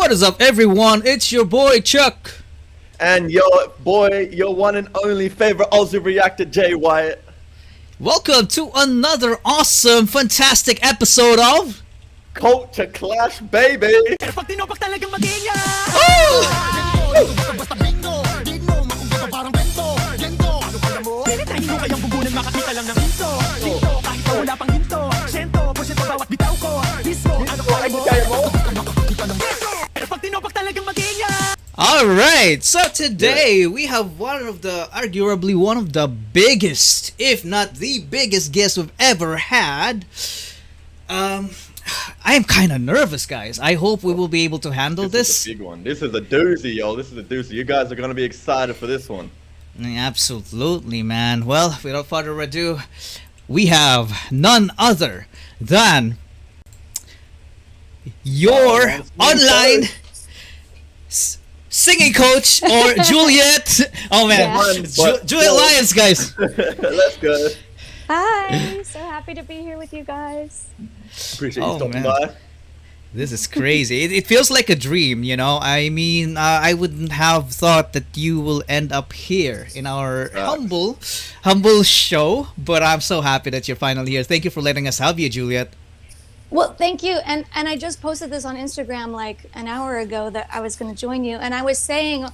What is up, everyone? It's your boy Chuck. And your boy, your one and only favorite Aussie reactor, Jay Wyatt. Welcome to another awesome, fantastic episode of Culture Clash, baby! Alright, so today we have arguably one of the biggest, if not the biggest guest we've ever had. I am kind of nervous, guys. I hope we will be able to handle this. This is a big one. This is a doozy, yo. This is a doozy. You guys are going to be excited for this one. Absolutely, man. Well, without further ado, we have none other than your online singing coach, or Juliet. Oh man, Juliet Lyons, guys. Let's go. Hi, so happy to be here with you guys. Appreciate you stopping by. This is crazy. It feels like a dream, you know. I mean, I wouldn't have thought that you will end up here in our humble show, but I'm so happy that you're finally here. Thank you for letting us have you, Juliet. Well, thank you. And I just posted this on Instagram like an hour ago that I was going to join you. And I was saying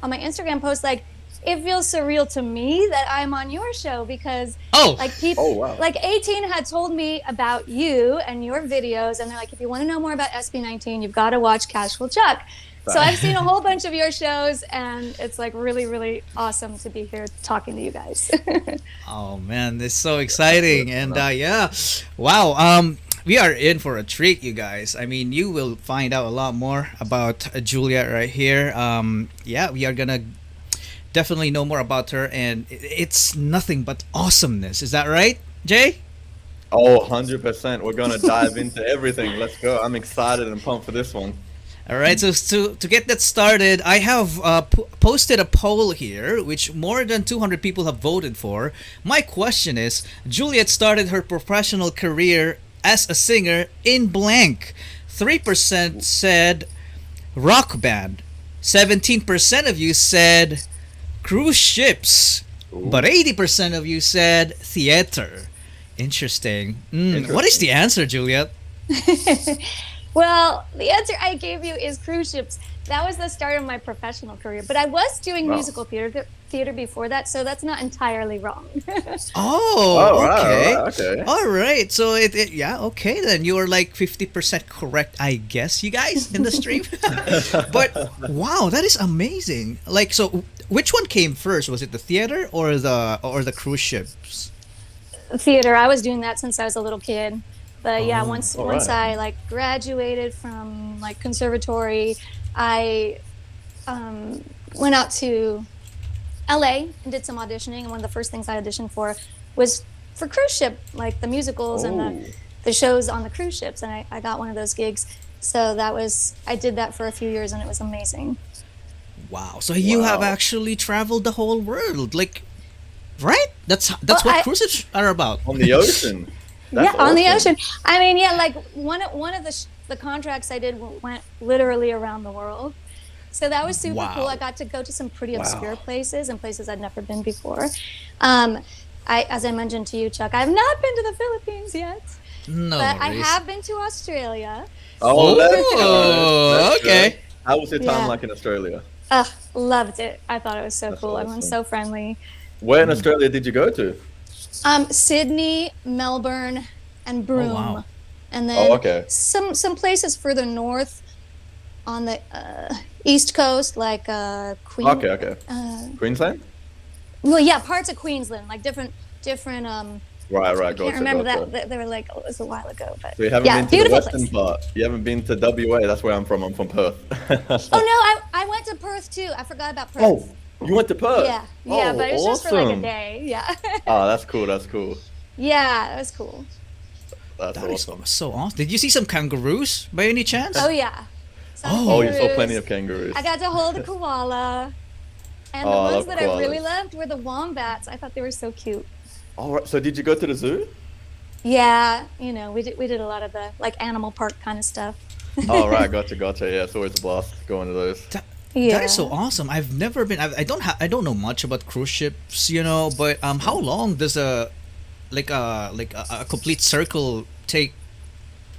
on my Instagram post, like, it feels surreal to me that I'm on your show because like people, like 18 had told me about you and your videos. And they're like, if you want to know more about SB19, you've got to watch CashualChuck. So I've seen a whole bunch of your shows, and it's like really, really awesome to be here talking to you guys. Oh man, this is so exciting. And yeah, wow. We are in for a treat, you guys. I mean, you will find out a lot more about Juliet right here. Yeah, we are gonna definitely know more about her, and it's nothing but awesomeness. Is that right, Jay? Oh, 100%. We're gonna dive into everything. Let's go. I'm excited and pumped for this one. All right, so to get that started, I have posted a poll here, which more than 200 people have voted for. My question is, Juliet started her professional career as a singer in blank. 3% said rock band. 17% of you said cruise ships. But 80% of you said theater. Interesting. What is the answer, Juliet? Well, the answer I gave you is cruise ships. That was the start of my professional career. But I was doing musical theater before that, so that's not entirely wrong. Okay. All right. So yeah, okay then. You are like 50% correct, I guess, you guys, in the stream. But wow, that is amazing. Like, so which one came first? Was it the theater or the cruise ships? Theater. I was doing that since I was a little kid. But yeah, once I like graduated from like conservatory, I went out to LA and did some auditioning, and one of the first things I auditioned for was for cruise ship, like the musicals and the shows on the cruise ships, and I got one of those gigs. So I did that for a few years, and it was amazing. Wow. So you have actually traveled the whole world, like, right? That's what cruises are about. On the ocean. That's on the ocean. I mean, yeah, like one of the contracts I did went literally around the world. So that was super cool. I got to go to some pretty obscure places and places I'd never been before. As I mentioned to you, Chuck, I've not been to the Philippines yet. No but worries. I have been to Australia. Oh, okay. How was your time like in Australia? Loved it. I thought it was so cool. Everyone's so friendly. Where in Australia did you go to? Sydney, Melbourne, and Broome. And then some places further north on the east coast, like Queensland. Queensland? Well, yeah, parts of Queensland, like different. Right. I can't remember that. They were like, it was a while ago, but so you haven't been to the western part. You haven't been to WA. That's where I'm from. I'm from Perth. Oh no, I went to Perth too. I forgot about Perth. Oh, you went to Perth? Yeah, but it was just for like a day. Yeah. Oh, that's cool. That's cool. Yeah, that was cool. That's awesome. So awesome. Did you see some kangaroos by any chance? Oh yeah. You saw plenty of kangaroos. I got to hold a koala. And the ones that I really loved were the wombats. I thought they were so cute. All right. So did you go to the zoo? Yeah, we did a lot of the like animal park kind of stuff. Oh, right, gotcha. Yeah, it's always a blast going to those. That is so awesome. I've never been. I don't know much about cruise ships, But how long does a complete circle take?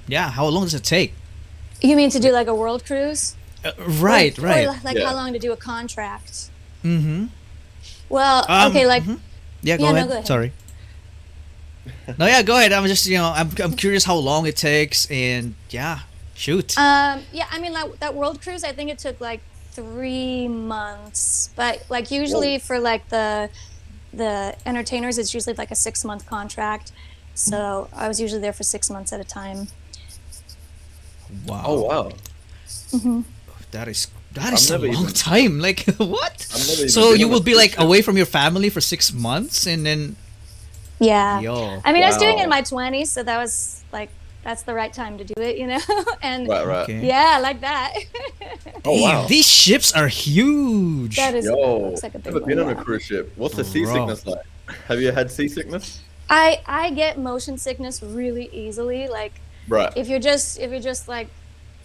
Yeah, how long does it take? You mean to do like a world cruise? Right. Or like Yeah. how long to do a contract? Mm-hmm. Well, okay, like Yeah, go Yeah, no, ahead. go ahead. Sorry. No, yeah, go ahead. I'm just, I'm curious how long it takes, and yeah, shoot. yeah, I mean that world cruise, I think it took like 3 months, but like usually for like the entertainers, it's usually like a 6-month contract. So I was usually there for 6 months at a time. Wow. Oh, wow. That is I've a never long even- time. Like what? I've never even So been you on a will be cruise like ship. away from your family for 6 months, and then Yeah. yo. I mean, I was doing it in Wow. my 20s, so that was like that's the right time to do it, And Right. Okay. yeah, like that. Oh, Damn, wow. these ships are huge. That is Yo, looks like a big never one. been on a Yeah. cruise ship. What's the Bro. seasickness like? Have you had seasickness? I get motion sickness really easily. Like Right. if you're just like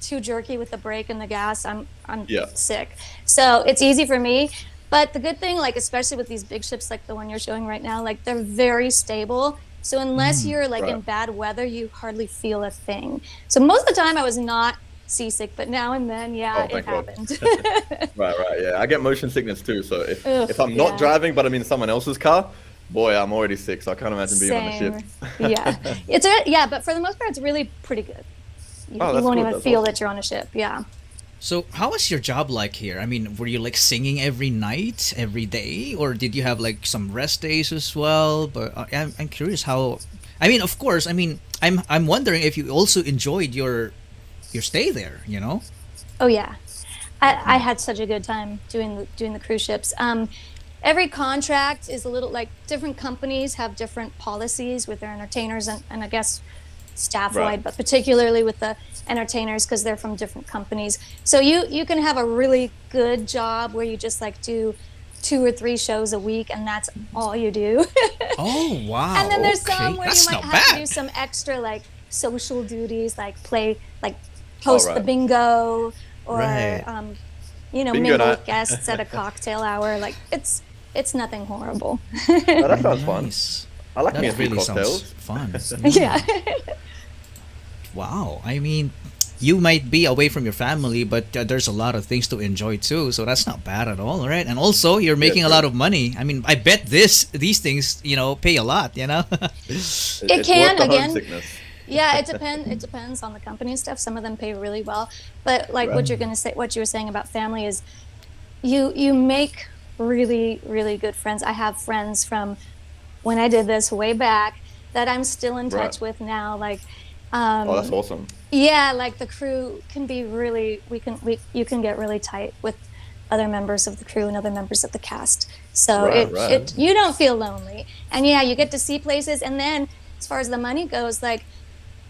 too jerky with the brake and the gas, I'm Yeah. sick. So it's easy for me. But the good thing, like especially with these big ships like the one you're showing right now, like they're very stable. So unless you're like in Right. bad weather, you hardly feel a thing. So most of the time I was not seasick, but now and then, yeah, Oh, it thank God. happened. Right. Yeah. I get motion sickness too. So if Ugh, if I'm not yeah. driving, but I'm in someone else's car, boy, I'm already sick. So I can't imagine being on a ship. Yeah, but for the most part, it's really pretty good. You, Oh, you that's won't good, even that's feel awesome. that you're on a ship. Yeah. So how was your job like here? I mean, were you like singing every night, every day, or did you have like some rest days as well? But I'm curious how. I mean, of course. I mean, I'm wondering if you also enjoyed your stay there. Oh yeah, I had such a good time doing the cruise ships. Every contract is a little like different companies have different policies with their entertainers and I guess staff wide, Right. but particularly with the entertainers because they're from different companies. So you can have a really good job where you just like do 2 or 3 shows a week and that's all you do. Oh wow! And then there's okay. some where That's you might not have to bad. do some extra like social duties, like play, like host the right. bingo, or Right. Bingo mingle night. with guests at a cocktail hour. Like it's nothing horrible. Oh, that sounds fun. Nice. I like me a That few really cocktails. sounds fun. Yeah. Wow. I mean, you might be away from your family, but there's a lot of things to enjoy too. So that's not bad at all, right? And also, you're making a true. lot of money. I mean, I bet these things, pay a lot. It's can, worth the again. homesickness. Yeah, it depends on the company and stuff. Some of them pay really well, but like what you're gonna say, what you were saying about family is, you make really really good friends. I have friends from when I did this way back that I'm still in touch Right. with now. Like, Oh, that's awesome. yeah, like the crew can be really, you can get really tight with other members of the crew and other members of the cast. So Right. you don't feel lonely, and yeah, you get to see places, and then as far as the money goes, like.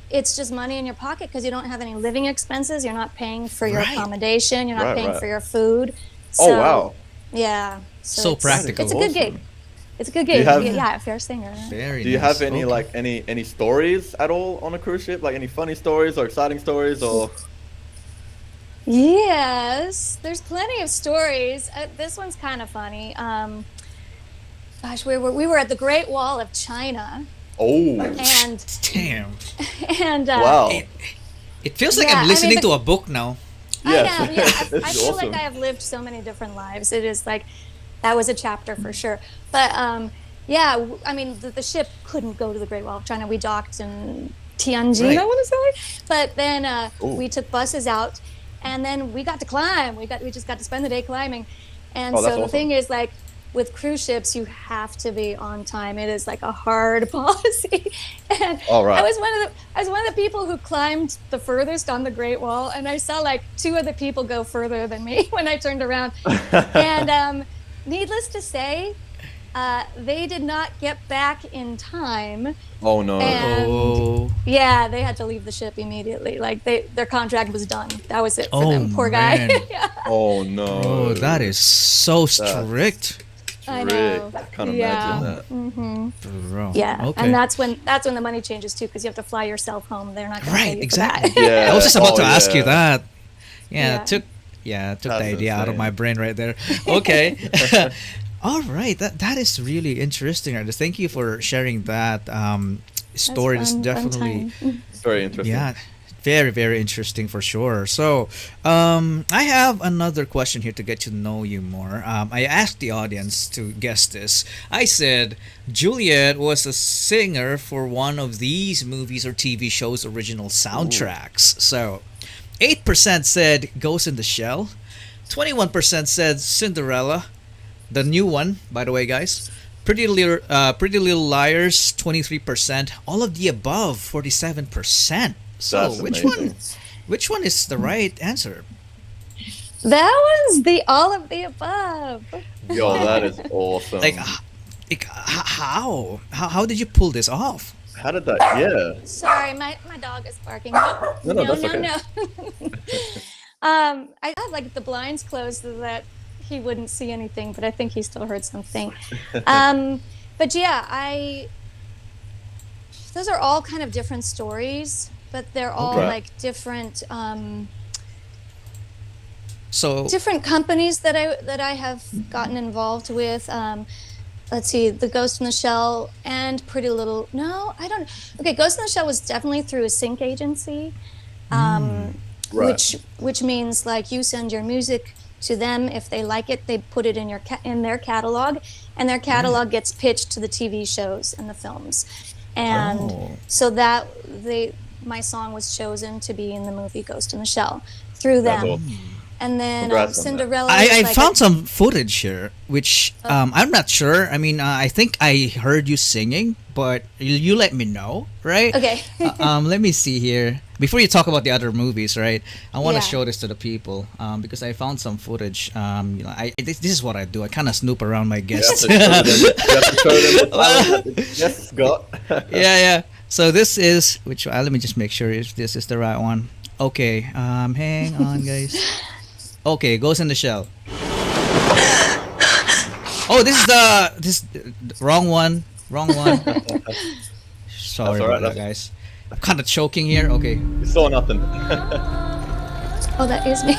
It's just money in your pocket because you don't have any living expenses. You're not paying for your Right. accommodation. You're not Right, paying right. for your food. Oh, So, wow. Yeah. So it's- practical. It's a good gig. Awesome. It's a good Do you gig. have- Yeah, if you're a singer. Very Do you nice. have any Okay. like any stories at all on a cruise ship? Like any funny stories or exciting stories or? Yes, there's plenty of stories. This one's kind of funny. Gosh, we were at the Great Wall of China, Oh, and Damn. wow. It feels like Yeah, I I'm mean, listening the- to a book now. Yes. I have, yeah. This I is feel awesome. like I have lived so many different lives. It is like that was a chapter for sure. But yeah, I mean, the ship couldn't go to the Great Wall of China. We docked in Tianjin, Right. I want to say. But then Ooh. we took buses out, and then we got to climb. We just got to spend the day climbing. And Oh, so that's the awesome. thing is, like, with cruise ships, you have to be on time. It is like a hard policy. And All right. I was one of the people who climbed the furthest on the Great Wall, and I saw like 2 other people go further than me when I turned around. And needless to say, they did not get back in time. Oh no. And- Oh. Yeah, they had to leave the ship immediately. Like their contract was done. That was it for Oh, them. Poor guy. man. Yeah. Oh no. Oh, that is so strict. I know. I can't imagine that. Bro. Yeah, Okay. and that's when the money changes too, because you have to fly yourself home. They're not going to pay Right. you Exactly. for that. Yeah. I was just about to ask you yeah. that. Yeah. Yeah. Took the That's idea out of insane. my brain right there. Okay. All right. That is really interesting, Ernest. Thank you for sharing that story. It's Fun definitely. time. Very interesting. Yeah, very, very interesting for sure. So, I have another question here to get to know you more. I asked the audience to guess this. I said Juliet was a singer for one of these movies or TV shows' original soundtracks. So, 8% said Ghost in the Shell, 21% said Cinderella, the new one, by the way, guys. Pretty Little Liars, 23%. All of the above, 47%. So That's amazing. which one is the right answer? That was the all of the above. Yo, that is awesome. How did you pull this off? How did that? Yeah. Sorry, my dog is barking. No, that's okay. no. I had like the blinds closed so that he wouldn't see anything, but I think he still heard something. But yeah, those are all kind of different stories, but they're all Okay. like different So different companies that I have gotten involved with. Let's see, the Ghost in the Shell and Pretty Little. No, I don't. Okay, Ghost in the Shell was definitely through a sync agency, Right. which means like you send your music to them. If they like it, they put it in in their catalog, and their catalog gets pitched to the TV shows and the films, and so that my song was chosen to be in the movie Ghost in the Shell through That's them. awesome. And then Congrats on that. Cinderella. I was like found some footage here, which I'm not sure. I mean, I think I heard you singing, but you let me know, right? Okay. Let me see here. Before you talk about the other movies, right? I want to Yeah. show this to the people because I found some footage. This is what I do. I kind of snoop around my You have guests. to show them, you have to show them the talent that the guests got. Yeah. So this is which? Let me just make sure if this is the right one. Okay. Hang on, guys. Okay, Ghost in the Shell. Oh, this wrong one. Wrong one. Sorry That's all right, about that, guys. I'm kind of choking here. Okay, You saw nothing. Oh, that is me.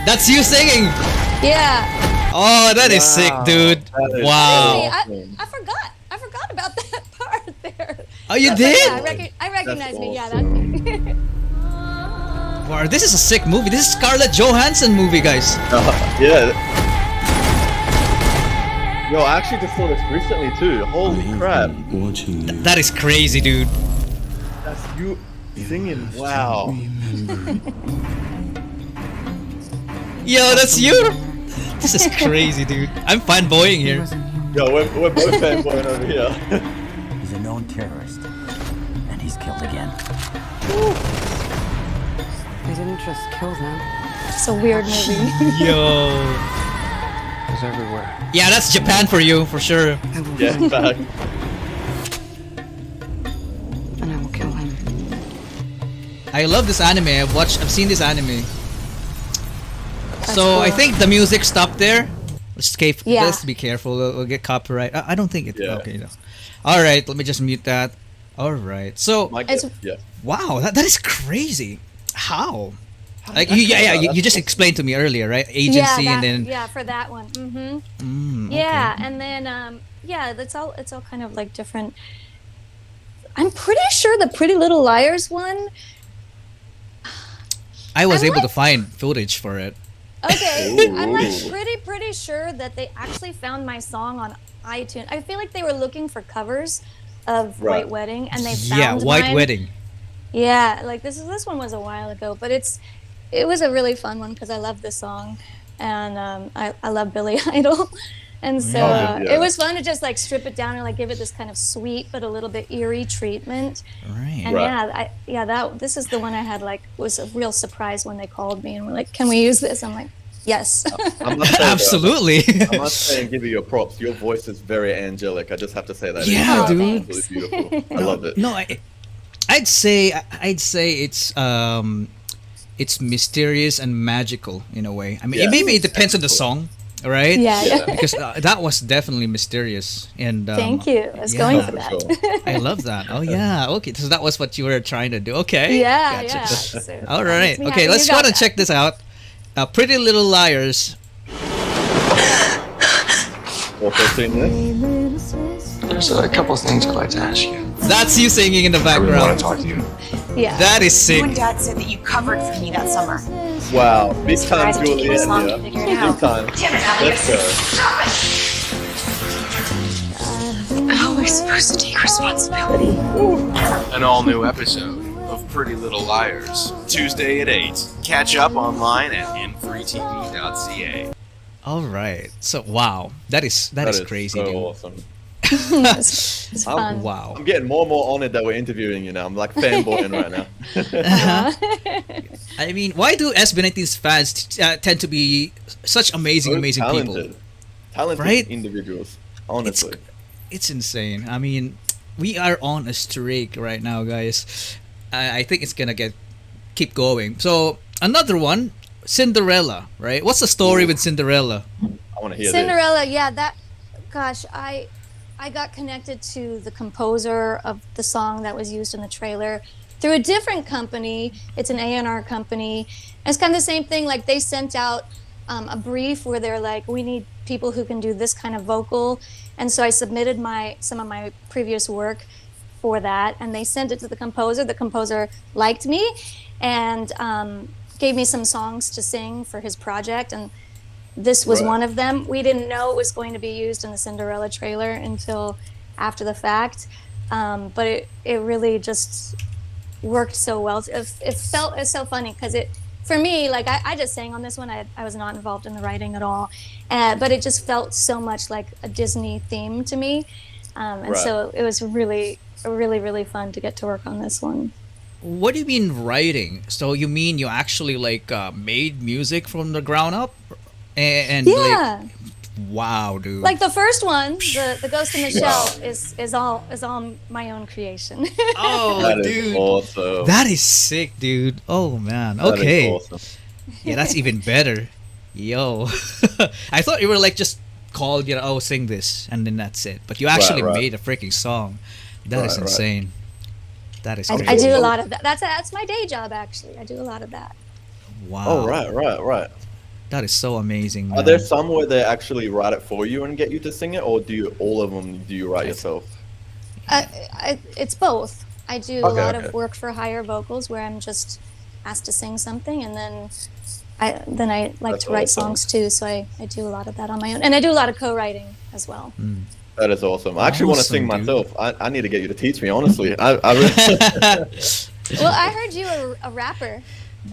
that's you singing. Yeah. Oh, that is sick, dude. That is Wow. awesome. I forgot about that part there. Oh, you But did? yeah, I recognize me. Yeah, that's me. Wow, this is a sick movie. This is Scarlett Johansson movie, guys. Yeah. Yo, I actually just saw this recently too. Holy crap. That is crazy, dude. That's you singing. Wow. Yo, that's you. This is crazy, dude. I'm fanboying here. Yo, we're both fanboying over here. He's a known terrorist, and he's killed again. They didn't just kill them. It's a weird movie. Yo. It was everywhere. Yeah, that's Japan for you, for sure. I will Yeah, in find him, fact. and I will kill him. I love this anime. I've seen this anime. So cool. I think the music stopped there. Yeah. Let's be careful. We'll get copyright. I don't think it. Yeah. Okay. No. All right. Let me just mute that. All right. So My It's- guess, yeah. wow, that is crazy. How? Like you just explained to me earlier, right? Agency and then for that one. Mm-hmm. okay. Yeah, and then it's all kind of like different. I'm pretty sure the Pretty Little Liars one. I was I'm able to like- find footage for it. Okay, Ooh. I'm like pretty sure that they actually found my song on iTunes. I feel like they were looking for covers of Right. White Wedding, and they found Yeah, White mine. Wedding. Yeah, like this one was a while ago, but it was a really fun one because I love this song, and I love Billy Idol, and so Yeah. it was fun to just like strip it down and like give it this kind of sweet but a little bit eerie treatment. Right. And Right. this is the one I had like was a real surprise when they called me and were like, "Can we use this?" I'm like, "Yes." I must say, though, Absolutely. I must say and give you your props. Your voice is very angelic. I just have to say that. Yeah, It's dude. absolutely beautiful. I love it. No, I'd say it's mysterious and magical in a way. I mean, Yeah. maybe it depends on the song. right? Yeah. Because that was definitely mysterious. And Thank you. I was yeah. going Yeah, for for that. sure. I love that. Oh yeah. Okay, so that was what you were trying to do. Okay. Yeah, Gotcha. yeah. So All that right. makes me Okay, happy let's you go got and that. check this out. Pretty Little Liars. Also seen this. There's a couple things I'd like to ask you. That's you singing in the I really want background. to talk to you. Yeah. That is You sick. and Dad said that you covered for me that summer. Wow, big time Surprised it took you Juliet this long to here. figure it Big out. time. Let's go. How am I supposed to take responsibility? An all-new episode of Pretty Little Liars, Tuesday at 8. Catch up online at infreetv.ca. All right. So wow, that is crazy, so dude. awesome. It's fun. Wow. I'm getting more and more honored that we're interviewing you now. I'm like fanboying right now. I mean, why do SB19's fans tend to be such amazing So people? Talented Right? individuals. Honestly. It's insane. I mean, we are on a streak right now, guys. I think it's gonna keep going. So another one, Cinderella, right? What's the story with Cinderella? I want to hear Cinderella, yeah, gosh, I got connected to the composer of the song that was used in the trailer through a different company. It's an A&R company. And it's kind of the same thing. Like they sent out a brief where they're like, we need people who can do this kind of vocal. And so I submitted some of my previous work for that, and they sent it to the composer. The composer liked me and gave me some songs to sing for his project, and this was Right. one of them. We didn't know it was going to be used in the Cinderella trailer until after the fact, but it really just worked so well. It's so funny because for me, like I just sang on this one. I was not involved in the writing at all, but it just felt so much like a Disney theme to me, and Right. so it was really fun to get to work on this one. What do you mean writing? So you mean you actually like made music from the ground up? And Yeah. like, wow, dude. Like the first one, the Ghost in the Shell is all my own creation. Oh, That is dude. awesome. That is sick, dude. Oh man. That is Okay. awesome. Yeah, that's even better. Yo. I thought you were like just called, oh, sing this, and then that's it. But you actually right. made a freaking song. That is Right, right. insane. That is I crazy. do a lot of that. That's my day job actually. I do a lot of that. Wow. Oh, right. That is so amazing, man. Are there some where they actually write it for you and get you to sing it, or all of them do you write yourself? It's both. I do a Okay, lot okay. of work for hire vocals where I'm just asked to sing something, and then I like That's to write awesome. songs too. So I do a lot of that on my own, and I do a lot of co-writing as well. That is awesome. I actually want to Awesome, sing dude. myself. I need to get you to teach me, honestly. I really, Well, I heard you were a rapper.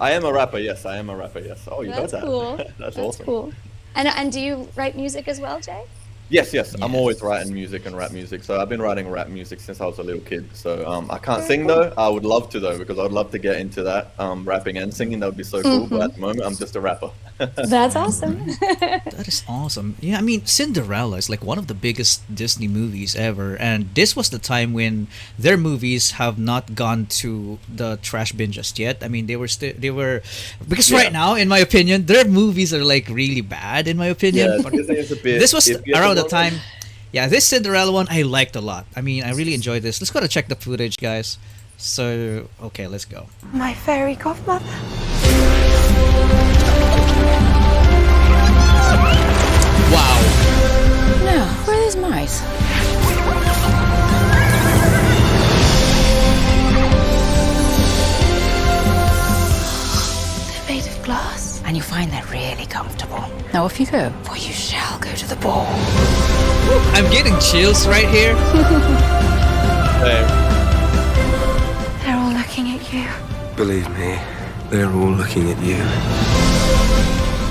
I am a rapper, yes. I am a rapper, yes. Oh, you know That's that. cool. That's That's awesome. cool. And do you write music as well, Jay? Yes. I'm always writing music and rap music. So I've been writing rap music since I was a little kid. So I can't sing though. I would love to though, because I'd love to get into that. Rapping and singing, that would be so cool. But at the moment, I'm just a rapper. That's awesome. That is awesome. Yeah, I mean, Cinderella is like one of the biggest Disney movies ever, and this was the time when their movies have not gone to the trash bin just yet. I mean, they were because Yeah. right now, in my opinion, their movies are like really bad, in my opinion. Yeah, But Disney is a bit. this was iffy at around the moment. time. Yeah, this Cinderella one I liked a lot. I mean, I really enjoyed this. Let's go to check the footage, guys. So, okay, let's go. My fairy godmother. Wow. No, where are these mice? They're made of glass. And you find they're really comfortable. Now off you go. For you shall go to the ball. I'm getting chills right here. Same. They're all looking at you. Believe me, they're all looking at you.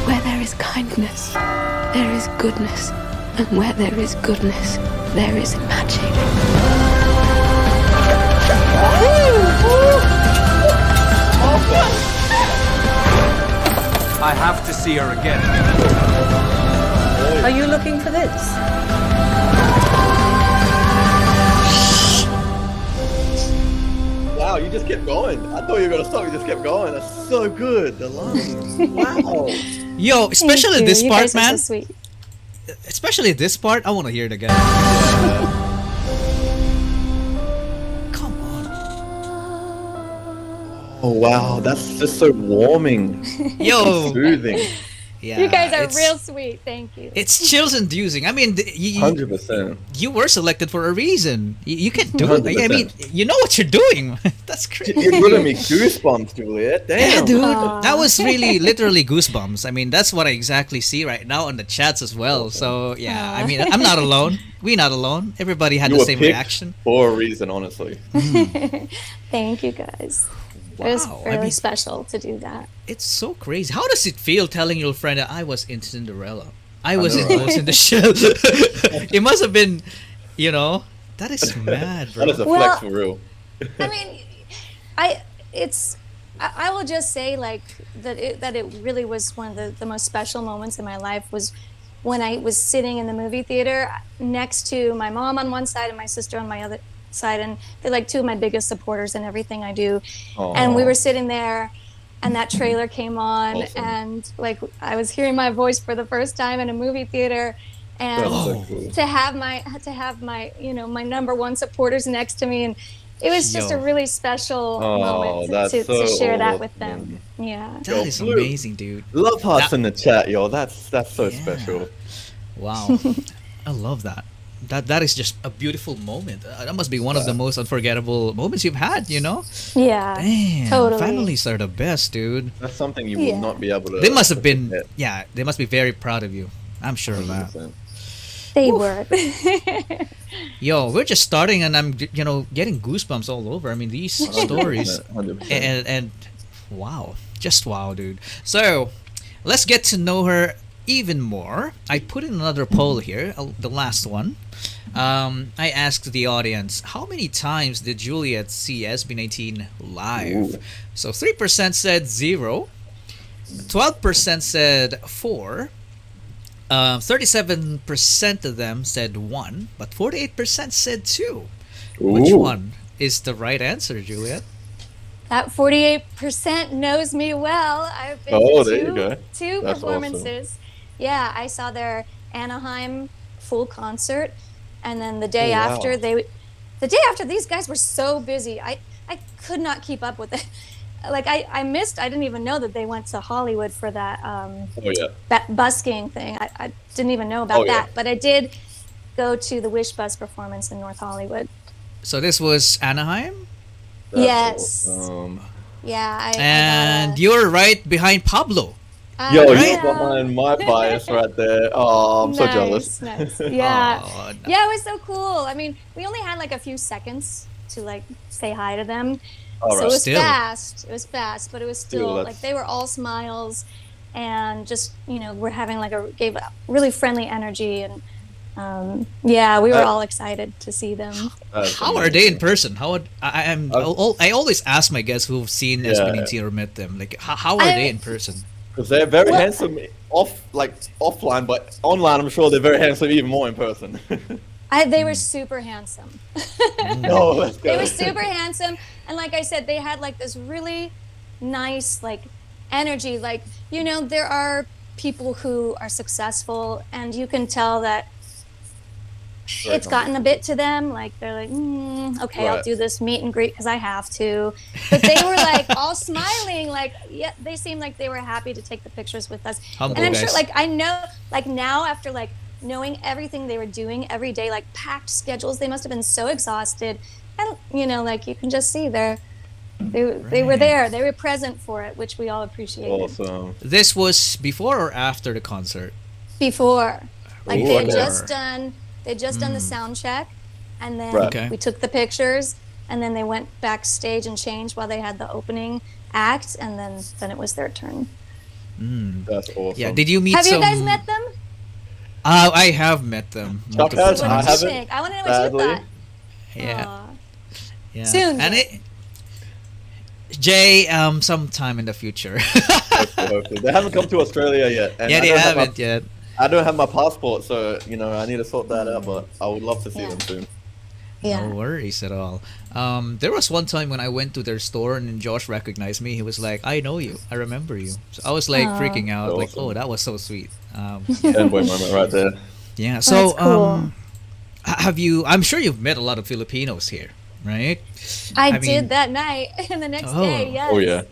Where there is kindness, there is goodness. And where there is goodness, there is magic. I have to see her again. Are you looking for this? Wow, you just kept going. I thought you were gonna stop. You just kept going. That's so good. The lines. Wow. Yo, especially Thank you. this You part, guys are man. so sweet. especially this part, I want to hear it again. Come on. Oh wow, that's just so warming, Yo. soothing. Yeah, You guys are it's- real sweet. Thank you. It's chills inducing. I mean, 100%. you were selected for a reason. You can do it. I mean, you know what you're doing. That's crazy. You're giving me goosebumps, Juliet. Yeah, Damn. dude, Aw. that was really literally goosebumps. I mean, that's what I exactly see right now on the chats as well. So yeah, I mean, I'm not alone. We're not alone. Everybody had You the were same picked reaction. for a reason, honestly. Thank you guys. It was Wow, really special to do that. It's so crazy. How does it feel telling your friend that I was in Cinderella? I was know, in right? Ghost in the Shell. It must have been, that is mad, bro. That is a Well- flex for real. I mean, I will just say like that it really was one of the most special moments in my life was when I was sitting in the movie theater next to my mom on one side and my sister on my other side, and they're like two of my biggest supporters in everything I do. And we were sitting there, and that trailer came on, Awesome. and like I was hearing my voice for the first time in a movie theater, and That's so cool. to have my my number one supporters next to me, and it was just Yo. a really special Oh, moment that's to so share that with them. awesome. Yeah. That is Blue. amazing, dude. Love hearts That- in the chat, yo. That's so Yeah. special. Wow. I love that. That is just a beautiful moment. That must be one of the most unforgettable moments you've had, Yeah. Damn, Totally. families are the best, dude. That's something you Yeah. will not be able to. They must have been, forget. yeah, they must be very proud of you. I'm sure of that. 100%. They were. Yo, we're just starting and I'm, getting goosebumps all over. I mean, these stories. 100%. And wow, just wow, dude. So let's get to know her even more. I put in another poll here, the last one. I asked the audience, how many times did Juliet see SB19 live? Ooh. So 3% said 0, 12% said 4, 37% of them said 1, but 48% said 2. Which Ooh. one is the right answer, Juliet? That 48% knows me well. I've been Oh, to there you go. two That's performances. Yeah, I saw their Anaheim full concert, and then the day Oh, wow. after these guys were so busy. I could not keep up with it. Like I didn't even know that they went to Hollywood for that Oh yeah. busking thing. I didn't even know about Oh, yeah. that, but I did go to the Wish Bus performance in North Hollywood. So this was Anaheim? That's Yes. awesome. Yeah, And you're right behind Pablo. Yo, yeah. you got my bias right there. Oh, I'm so jealous. Nice. Yeah. Oh, no. Yeah, it was so cool. I mean, we only had like a few seconds to like say hi to them. All So right. it was Still. fast. It was fast, but it was still that's- like they were all smiles and just, we're having like gave a really friendly energy, and yeah, we were all excited to see them. That's How are they in amazing. person? I always ask my guests who've seen Yeah. SB19 or met them, like how are they in person? Because they're very handsome offline, but online I'm sure they're very handsome even more in person. They were super handsome. No, let's go. They were super handsome, and like I said, they had like this really nice like energy. Like, there are people who are successful, and you can tell that Very it's gotten a bit to them. Like they're like, okay, I'll Right. do this meet and greet because I have to. But they were like all smiling. Like, yeah, they seemed like they were happy to take the pictures with us. Humble And I'm guys. sure, like, I know, like now after like knowing everything they were doing every day, like packed schedules, they must have been so exhausted. And like you can just see they were there. They were present for it, which we all appreciated. Awesome. This was before or after the concert? Before, like they had Before. just done the sound check, and then Right. Okay. we took the pictures, and then they went backstage and changed while they had the opening act, and then it was their turn. That's awesome. Yeah, did you meet Have some... you guys met them? I have met them Chuck multiple has? What I did you times. haven't, think? I want to know what sadly. you thought. Yeah, Aw. yeah. Soon, And Jay, sometime in the future. Hopefully. They haven't come to Australia yet. And Yeah, I they don't have haven't yet. I don't have my passport, so I need to sort that out. But I would love to see Yeah. them soon. Yeah. No worries at all. There was one time when I went to their store and Josh recognized me. He was like, "I know you. I remember you." So I was like Aw. freaking out, like, Awesome. "Oh, that was so sweet." Fanboy moment right there. Yeah. So, That's cool. have you? I'm sure you've met a lot of Filipinos here, right? I mean- did that night and the next Oh. day. Yes. Oh yeah.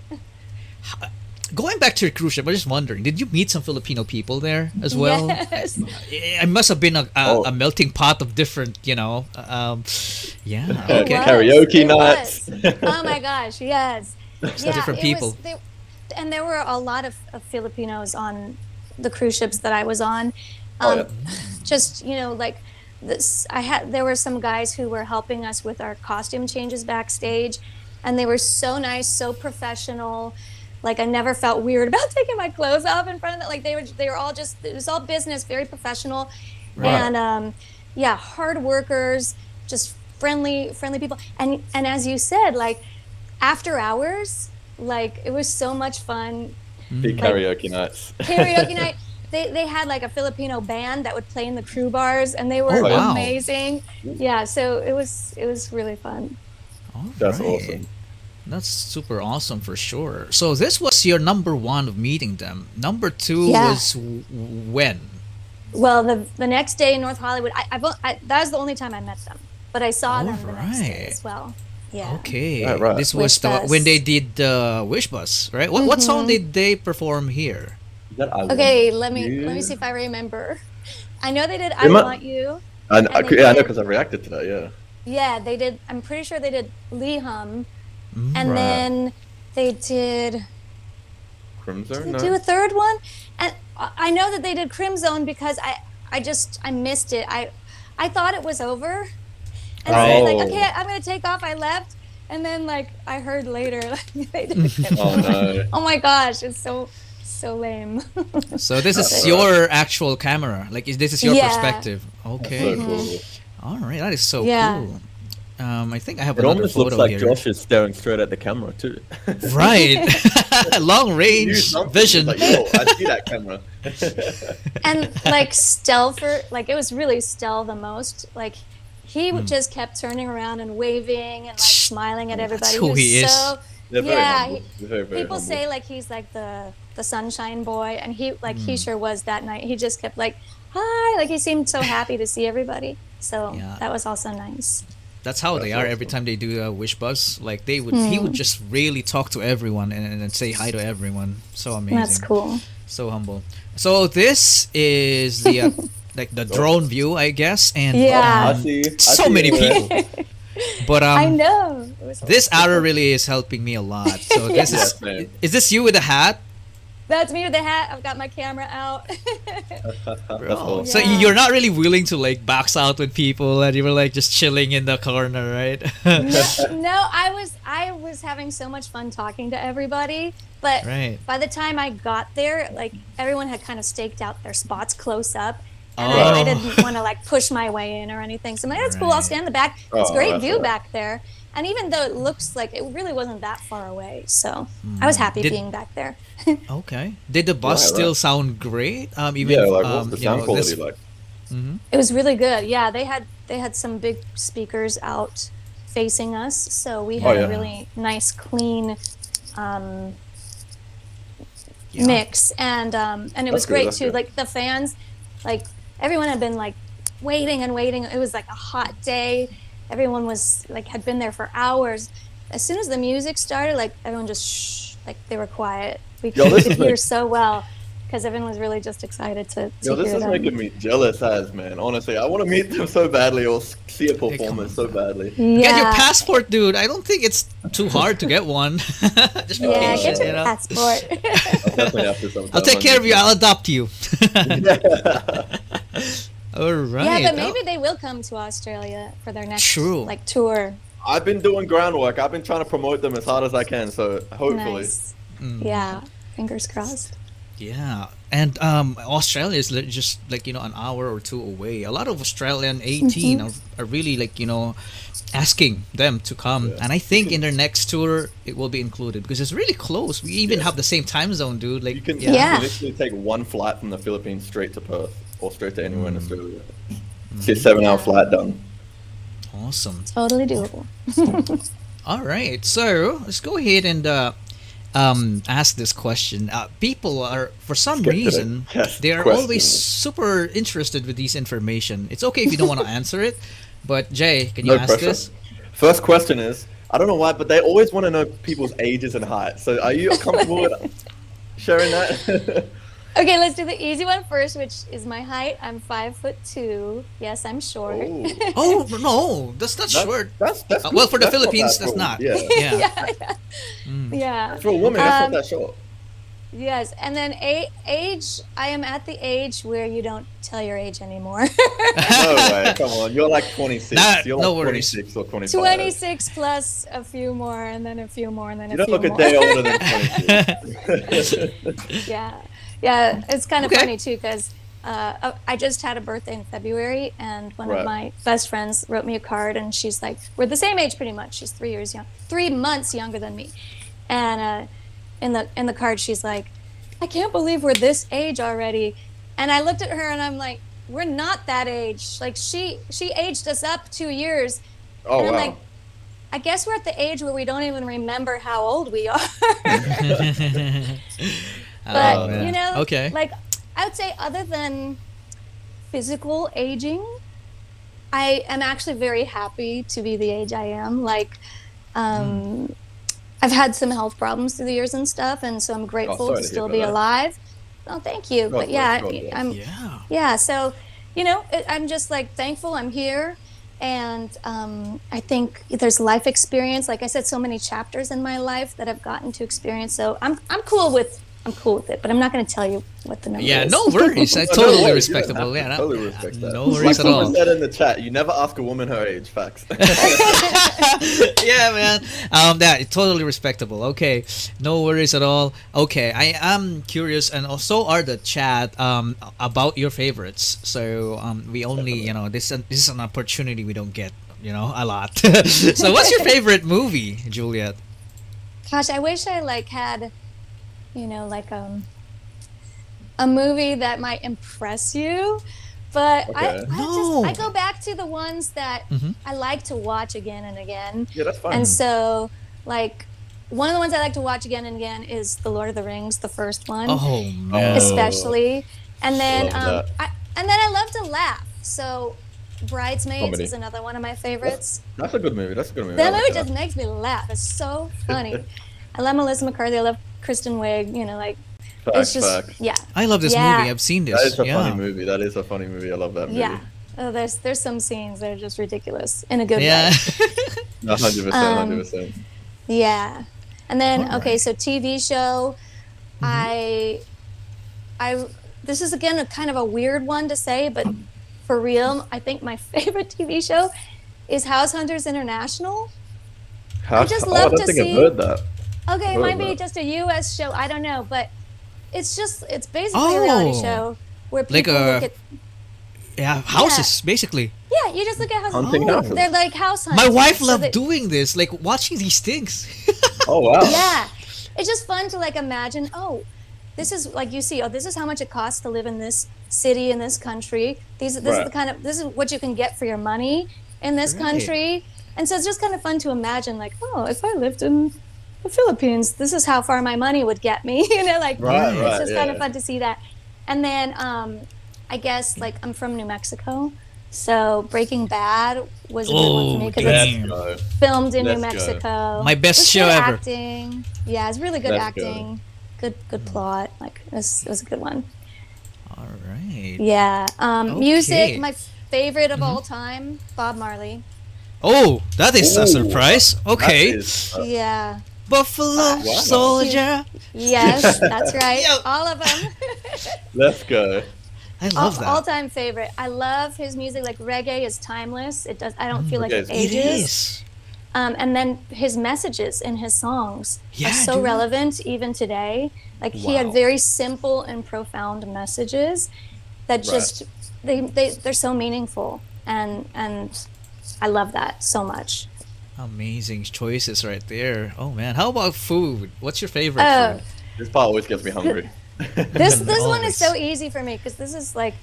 Going back to your cruise ship, I'm just wondering, did you meet some Filipino people there as well? Yes. It must have been a Oh. melting pot of different, yeah. It Okay. was. Karaoke It nights. was. Oh my gosh, yes. different it people. And there were a lot of Filipinos on the cruise ships that I was on. Oh, yeah. Just like this, there were some guys who were helping us with our costume changes backstage, and they were so nice, so professional. Like I never felt weird about taking my clothes off in front of them. Like they were all just, it was all business, very professional, Right. and hard workers, just friendly people. And as you said, like after hours, like it was so much fun. Big karaoke nights. Karaoke night. They had like a Filipino band that would play in the crew bars, and they were Oh, wow. amazing. Yeah, so it was really fun. All That's right. awesome. That's super awesome for sure. So this was your number one of meeting them. Number two Yeah. was when? Well, the next day in North Hollywood, that was the only time I met them, but I saw them the next day Alright. as well. Yeah. Okay. Right. This was Wish Bus. when they did the Wish Bus, right? What song did they perform here? That I Okay, Want let me You. see if I remember. I know they did "I Emma- Want You." I they know did- because I reacted to that. Yeah. Yeah, they did. I'm pretty sure they did "Lee Hum," and Right. then they did. Crimson. Did No. they do a third one? And I know that they did Crimzone because I missed it. I thought it was over, and so I was like, Oh. okay, I'm gonna take off. I left, and then like I heard later like, they did Crimzone. Oh no. Oh my gosh, it's so lame. So this is Alright. your actual camera. Like this is your Yeah. perspective. Okay. So cool. All right. That is so Yeah. cool. I think I have It another almost looks photo like here. Josh is staring straight at the camera too. Right. Long Use range something. vision. It's like, yo, I see that camera. And like Stelfer, like it was really Stel the most. Like he Hmm. just kept turning around and waving and like smiling at everybody. who was he is. so They're very yeah. humble. They're very People humble. say like he's like the sunshine boy, and he sure was that night. He just kept like hi, like he seemed so happy to see everybody. So Yeah. that was also nice. That's how they That's are every awesome. time they do a Wish Bus. Like he would just really talk to everyone and say hi to everyone. So amazing. That's cool. So humble. So this is the like the drone view, I guess, and Yeah. I see. so I see many it there. people. But I know. It was this arrow really is helping me a lot. So this Yes, is man. is this you with the hat? That's me with the hat. I've got my camera out. That's awesome. So Yeah. you're not really willing to like box out with people, and you were like just chilling in the corner, right? No, I was having so much fun talking to everybody, but Right. by the time I got there, like everyone had kind of staked out their spots close up, and Oh. I didn't want to like push my way in or anything. So I'm like, that's cool. I'll Right. stand in the back. It's Oh, great that's view all right. back there, and even though it looks like it really wasn't that far away, so I was happy Did- being back there. Okay. Did the bus Right, still right. sound great? Even Yeah, if, like what's the you sound know, quality this- like? It was really good. Yeah, they had some big speakers out facing us, so we had yeah. a really nice, clean Yeah. mix, and it was good, great that's too. good. Like the fans, like everyone had been like waiting and waiting. It was like a hot day. Everyone was like had been there for hours. As soon as the music started, like everyone just like they were quiet. We Yo, could this is hear like- so well because everyone was really just excited to Yo, this hear is them. making me jealous as man. Honestly, I want to meet them so badly or see a come performance on. so badly. Yeah. Get your passport, dude. I don't think it's too hard to get one. Just be Yeah, patient, get your you know? passport. I'll definitely have to sometime. I'll take care of you. I'll adopt you. All right. Yeah, but maybe they will come to Australia for their next True. like tour. I've been doing groundwork. I've been trying to promote them as hard as I can. So hopefully, Nice. Yeah, fingers crossed. Yeah, and Australia is just like an hour or two away. A lot of Australian 18 are really like asking them to come, and I think in their next tour it will be included because it's really close. We even have the same time zone, dude. Like you can, Yeah. you can literally take one flight from the Philippines straight to Perth or straight to anywhere in Australia. Get 7-hour flight done. awesome. Totally doable. All right, so let's go ahead and ask this question. People are, for some Let's get to the reason, test they are question. always super interested with this information. It's okay if you don't want to answer it, but Jay, can you No ask pressure. this? First question is, I don't know why, but they always want to know people's ages and height. So are you comfortable with sharing that? Okay, let's do the easy one first, which is my height. I'm 5'2". Yes, I'm short. Oh, Oh no, that's not short. That's Well, for the that's Philippines, that that's cool. not. Yeah. Yeah. Yeah. For a woman, that's Um, not that short. Yes, and then age. I am at the age where you don't tell your age anymore. No way, come on. You're like 26. Nah, You're like no worries. 26 or 25. 26 plus a few more, and then a few more, and then You a don't few look a more. day older than 26. Yeah, it's kind of Okay. funny too because I just had a birthday in February, and one Right. of my best friends wrote me a card, and she's like, "We're the same age, pretty much. She's 3 months younger than me," and in the card, she's like, "I can't believe we're this age already," and I looked at her and I'm like, "We're not that age. Like she aged us up 2 years," Oh, and I'm wow. like, I guess we're at the age where we don't even remember how old we are. But Oh, man. you know, Okay. like I would say, other than physical aging, I am actually very happy to be the age I am. Like, I've had some health problems through the years and stuff, and so I'm grateful sorry to to hear still about be that. alive. Oh, thank you. But bless, yeah, God bless. I'm Yeah. yeah. So, you know, I'm just like thankful I'm here. And I think there's life experience. Like I said, so many chapters in my life that I've gotten to experience. So I'm cool with it, but I'm not going to tell you what the number Yeah, is. no worries. No, Totally no worries. You don't respectable. have to. Yeah, Totally respect that. no worries like at someone all. said in the chat, you never ask a woman her age. Facts. Yeah, man. That totally respectable. Okay, no worries at all. Okay, I am curious, and also are the chat about your favorites. So we only, you know, this is an opportunity we don't get, you know, a lot. So what's your favorite movie, Juliet? Gosh, I wish I like had, you know, like a movie that might impress you. But Okay. No. I go back to the ones that Mhm. I like to watch again and again. Yeah, that's fine. And so, like, one of the ones I like to watch again and again is The Lord of the Rings, the first one, Oh man. especially. And then, Love that. I love to laugh. So, Bridesmaids Comedy. is another one of my favorites. That's a good movie. That's a good movie. That I like movie just makes me laugh. It's so funny. I love Melissa McCarthy. I love Kristen Wiig. You know, like Facts, it's just facts. yeah, I love this Yeah. movie. I've seen this. That is a yeah. funny movie. That is a funny movie. I love that movie. yeah. Oh, there's some scenes that are just ridiculous in a good Yeah. way. 100%. 100%. Yeah, and then All okay, right. so TV show. I this is again a kind of a weird one to say, but for real, I think my favorite TV show is House Hunters International. How, just I love don't to think see- I've heard that. Okay, it What might is be that? just a U.S. show. I don't know, but it's basically a reality Oh. show where Like people a- look at Yeah, houses basically. yeah, you just look at houses. Hunting houses. They're like house hunts. My wife So loved they- doing this, like watching these things. Oh, wow. Yeah, it's just fun to like imagine. Oh, this is like you see. Oh, this is how much it costs to live in this city in this country. This is the Right. kind of this is what you can get for your money in this Right. country. And so it's just kind of fun to imagine, like, oh, if I lived in the Philippines, this is how far my money would get me. You know, like Right, it's right, just kind of yeah. fun to see that. And then I guess like I'm from New Mexico, so Breaking Bad was a good one for me because damn. it's Go. filmed in New Let's go. Mexico. My best It's show good ever. Acting. Yeah, it's really good Let's go. acting. Good plot. Like it was a good one. All right. Yeah. Okay. Music. My favorite of all time, Bob Marley. Oh, that is a Ooh. surprise. Okay. That is, Yeah. Buffalo Wow. Soldier. Yes, that's right. Yo. All of them. let's go. I love that. All-time favorite. I love his music. Like reggae is timeless. It does. I don't feel like it Reggae is- It ages. is. And then his messages in his songs Yeah, are so dude. relevant even today. Like he had Wow. very simple and profound messages that just they're so meaningful, and I love that so much. Amazing choices right there. Oh man, how about food? What's your favorite Oh, food? This part always gets me hungry. this one is Always. so easy for me because this is like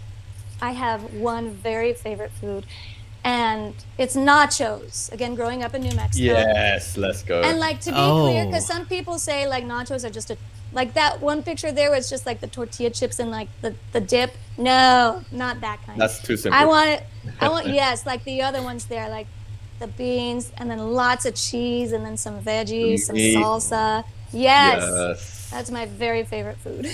I have one very favorite food, and it's nachos. Again, growing up in New Mexico. Yes, let's go. And like, to be clear, because some people say like nachos are just like that one picture there was just like the tortilla chips and like the dip. No, not that kind. That's too simple. I want yes, like the other ones there, like the beans and then lots of cheese and then some veggies, some salsa. Yes. That's my very favorite food.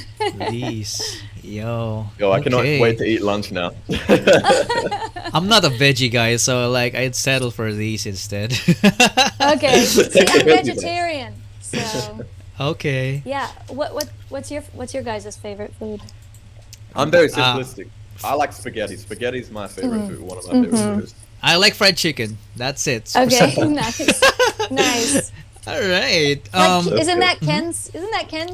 These. Yo, I cannot wait to eat lunch now. I'm not a veggie guy, so like I'd settle for these instead. Okay, see, I'm vegetarian, so. Okay. Yeah, what's your guys' favorite food? I'm very simplistic. I like spaghetti. Spaghetti's my favorite food. One of my favorite foods. I like fried chicken. That's it. Okay, nice. All right. Like, isn't that Ken's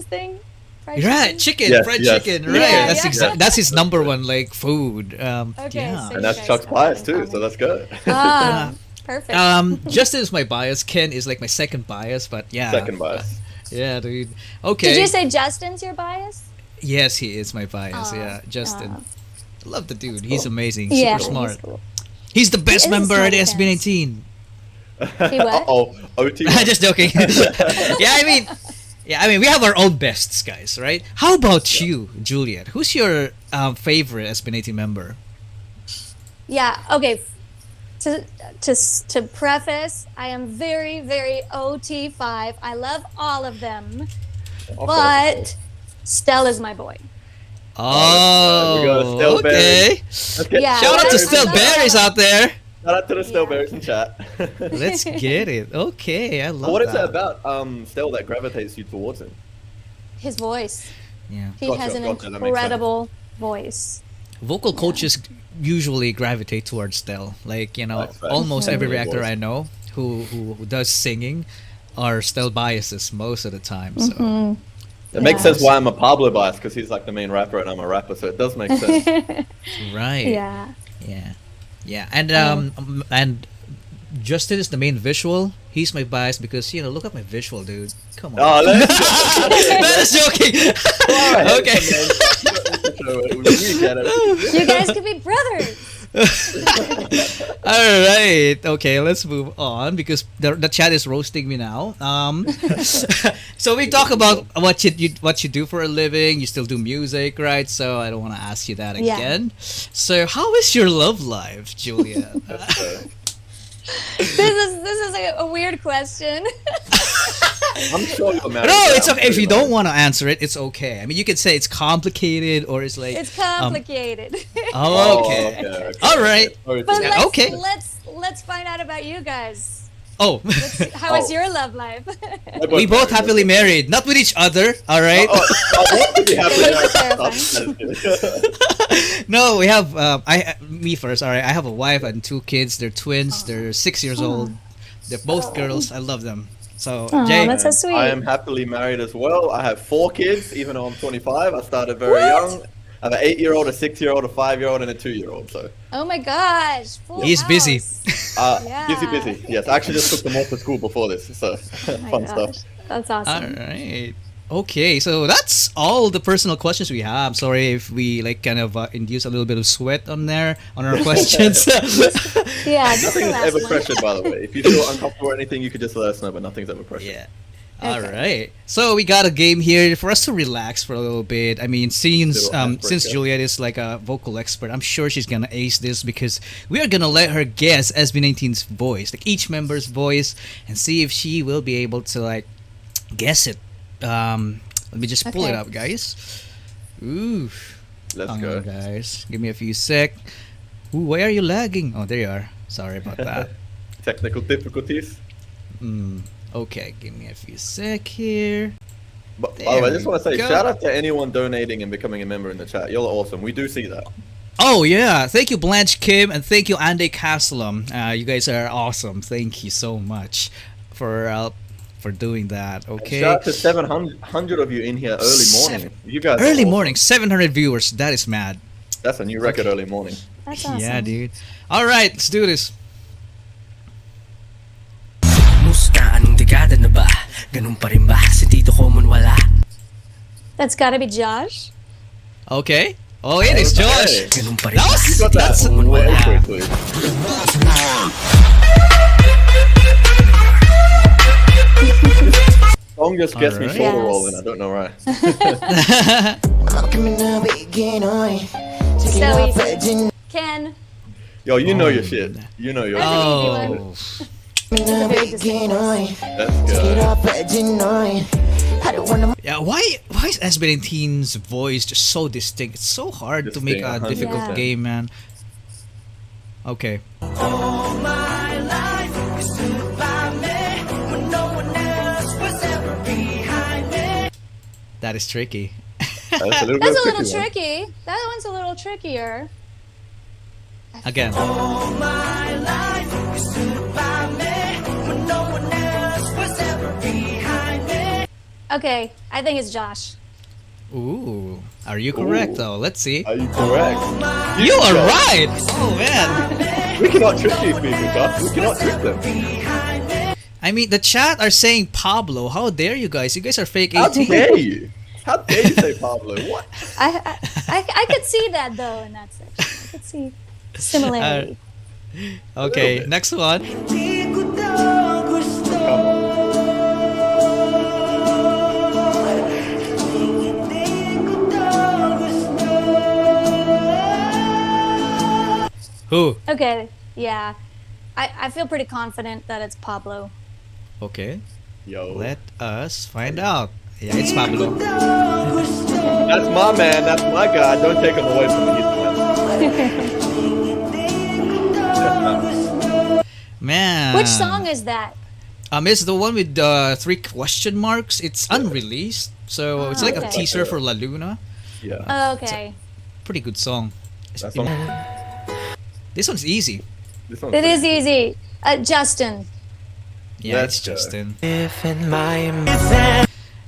thing? Fried right, chicken? chicken, fried chicken. Right, Yeah, that's his number one like food. Okay, yeah. so And that's Chuck's bias too, so let's go. Perfect. Justin is my bias. Ken is like my second bias, but yeah. Second bias. Yeah, dude. Okay. Did you say Justin's your bias? Yes, he is my bias. Yeah, Justin. I love the dude. He's amazing. Yeah, Super smart. he's cool. He's the best He is member a at smart SB19. He what? OT. Just joking. I mean, we have our own bests, guys, right? How about you, Juliet? Who's your favorite SB19 member? Yeah. Okay. To preface, I am very, very OT5. I love all of them, but Stell is my boy. We got a Stell okay. Yeah, Shout out to Stell Berries out there. Shout out to the Stell Berries in chat. Let's get it. Okay, I love What is that. it about Stell that gravitates you towards him? His voice. Yeah. He has an incredible voice. Vocal coaches usually gravitate towards Stell. Like, almost every reactor I know who does singing are Stell biases most of the time. So it makes sense why I'm a Pablo bias, because he's like the main rapper and I'm a rapper, so it does make sense. Right. Yeah. Yeah. And Justin is the main visual. He's my bias because look at my visual, dude. Come on. Oh, That is joking. Okay. You guys could be brothers. All right. Okay, let's move on because the chat is roasting me now. So we talk about what you do for a living. You still do music, right? So I don't want to ask you that again. So how is your love life, Julia? This is a weird question. I'm sure you're married. No, it's okay. If you don't want to answer it, it's okay. I mean, you could say it's complicated or it's like... It's complicated. Okay. All right. But let's find out about you guys. Oh. How is your love life? We both happily married. Not with each other, all right? No, we have... me first, all right? I have a wife and 2 kids. They're twins. They're 6 years old. They're both girls. I love them. So, Jay, that's so sweet. I am happily married as well. I have 4 kids, even though I'm 25. I started very young. I have an 8-year-old, a 6-year-old, a 5-year-old, and a 2-year-old. So. Oh my gosh! He's busy. Busy. Yes, I actually just took them off to school before this. So fun stuff. That's awesome. All right. Okay, so that's all the personal questions we have. Sorry if we kind of induce a little bit of sweat on our questions. Yeah, just nothing's ever pressured, by the way. If you feel uncomfortable or anything, you could just let us know, but nothing's ever pressured. Yeah. All right. So we got a game here for us to relax for a little bit. I mean, since Juliet is like a vocal expert, I'm sure she's gonna ace this because we are gonna let her guess SB19's voice, like each member's voice, and see if she will be able to guess it. Let me just pull it up, guys. Ooh. Let's go, guys. Give me a few sec. Ooh, why are you lagging? Oh, there you are. Sorry about that. Technical difficulties. Okay, give me a few sec here. But, by the way, I just want to say shout out to anyone donating and becoming a member in the chat. You're awesome. We do see that. Oh yeah, thank you Blanche Kim and thank you Andy Caslam. You guys are awesome. Thank you so much for doing that. Okay. Shout out to 700 of you in here early morning. You guys. Early morning, 700 viewers. That is mad. That's a new record. Early morning. That's awesome. Yeah, dude. All right, let's do this. That's gotta be Josh. Okay. Oh, it is Josh. That's way quickly. just gets me Alright. shoulder Yes. rolling. I don't know why. So easy. Ken, Yo, you know your shit. You know your shit. Oh. it's a very distinct voice. That's good. Yeah, why is SB19's voice just so distinct? It's so hard to make a Distinct, difficult 100%. game, man. Okay. That is tricky. That's a little, That's a bit little tricky, man. tricky. That one's a little trickier. Again. Okay, I think it's Josh. Ooh. Are you correct Ooh. though? Let's see. Are you correct? You are right! Oh man. We cannot trick these people, Josh. We cannot trick them. I mean, the chat are saying Pablo. How dare you guys? You guys are fake How 18. dare you? How dare you say Pablo? What? I could see that though in that section. I could see similarity. Okay, bit. next one. Come on. Who? Okay, yeah. I feel pretty confident that it's Pablo. Okay. Yo. Let us find out. Yeah, it's Pablo. That's my man. That's my guy. Don't take him away from me. He's Man. Which song is that? It's the one with 3 question marks. It's unreleased, so it's like a okay. teaser for La Luna. Yeah. Oh, okay. Pretty good song. That's This one's easy. this one's It is pretty- easy. Justin. Yeah, Let's it's go. Justin.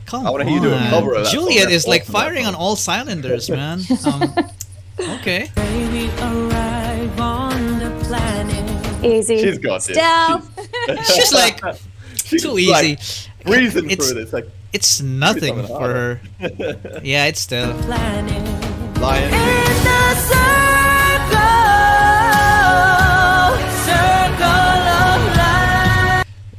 Come I wanna hear you do a on. cover of that song. Juliet That's is like awesome, that firing on song. all cylinders, man. Okay. Easy. She's got this. Stell. She's like She's too like easy. breezing It's- through this. Like It's nothing something for her. Yeah, it's still. Lion.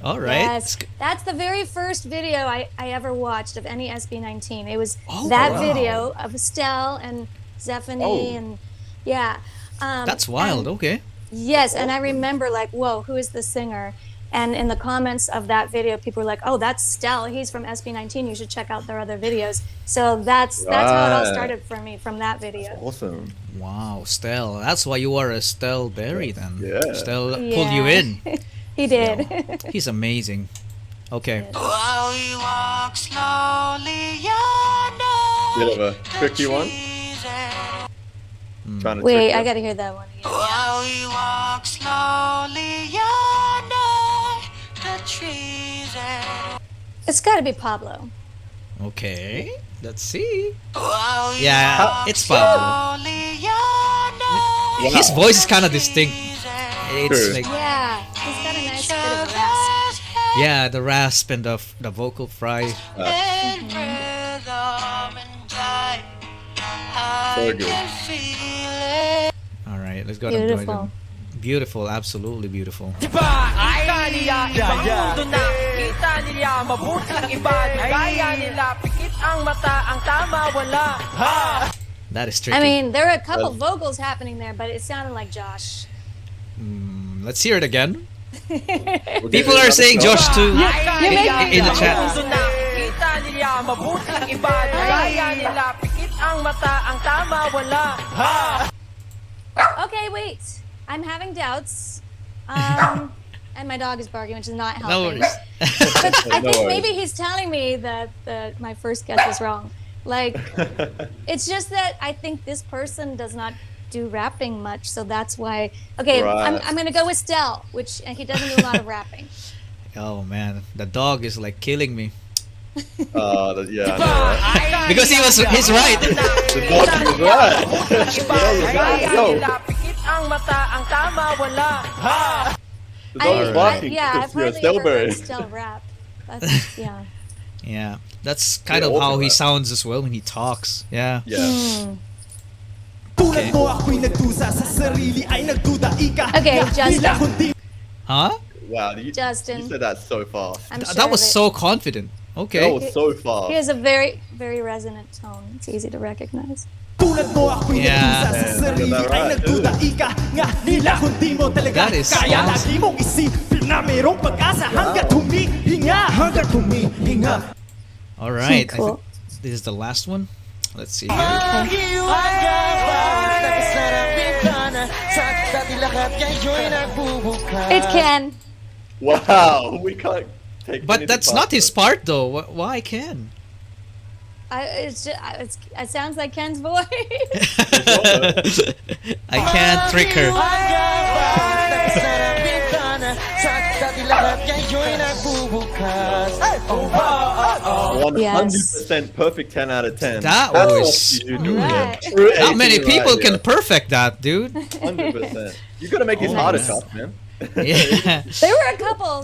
All right. Yes. That's the very first video I ever watched of any SB19. It was Oh, that wow. video of Estelle and Zephany Oh. and yeah. That's wild. and- Okay. Yes, and I remember like, whoa, who is the singer? And in the comments of that video, people were like, "Oh, that's Stell. He's from SB19. You should check out their other videos." So that's how it all Right. started for me from that video. Awesome. Wow, Stell. That's why you are a Stell Berry then. Yeah. Stell pulled you Yeah. in. He did. He's amazing. Okay. Bit of a tricky one. Trying to Wait, trick I you. gotta hear that one again. It's gotta be Pablo. Okay. Let's see. Yeah, it's Pablo. His voice is kind of distinct. It's True. like Yeah, he's got a nice bit of rasp. yeah, the rasp and the vocal fry. So good. All right, let's go. Beautiful. Beautiful, absolutely beautiful. That is tricky. I mean, there are a couple vocals happening there, but it sounded like Josh. Let's hear it again. We'll give People it are another saying shot. Josh too in the chat. Okay, wait. I'm having doubts. And my dog is barking, which is not No helping. worries. But I No think worries. maybe he's telling me that my first guess was wrong. Like, it's just that I think this person does not do rapping much, so that's why. Okay, Right. I'm gonna go with Stell, which he doesn't do a lot of rapping. Oh man, the dog is like killing me Yeah, I know, right? because he's right. The dog is right. The dog is right. Yo, the dog is barking. Yeah, I've You're a hardly ever Stillberry. heard Stell rap. That's, yeah. Yeah, that's kind Yeah, of how open he that. sounds as well when he talks. Yeah. Yeah. Okay. Okay, Justin. Huh? Wow. You Justin. said that so fast. I'm sure That was of it. so confident. Okay. That was so fast. He has a very, very resonant tone. It's easy to recognize. Yeah. That is All right. Cool. I think this is the last one. Let's see. It can. Wow, we can't take. But anything that's past not his that. part though. Why Ken? It sounds like Ken's voice. I can't trick her. 100% perfect 10 out of 10. That That's was what you do. Right. True Not many 18 people right can here. perfect that, dude. 100%. You gotta make this Oh, harder, nice. Chuck, man. Yeah. There were a couple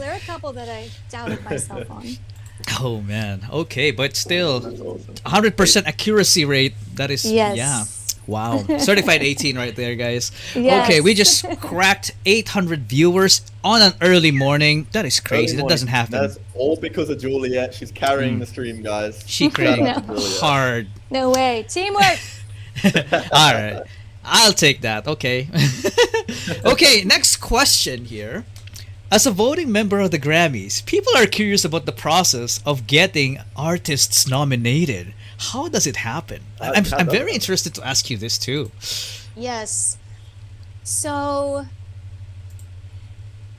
that I doubted myself on. Oh man. Okay, but still, That's awesome. 100% accuracy rate. That is. Yes. Yeah. Wow. Certified 18 right there, guys. Yes. Okay, we just cracked 800 viewers on an early morning. That is crazy. Early That doesn't morning. happen. That's all because of Juliet. She's carrying the stream, guys. She Shout created out to Juliet. hard. No way. Teamwork. All right. I'll take that. Okay. Okay, next question here. As a voting member of the Grammys, people are curious about the process of getting artists nominated. How does it happen? I'm very interested to ask you this too. Yes. So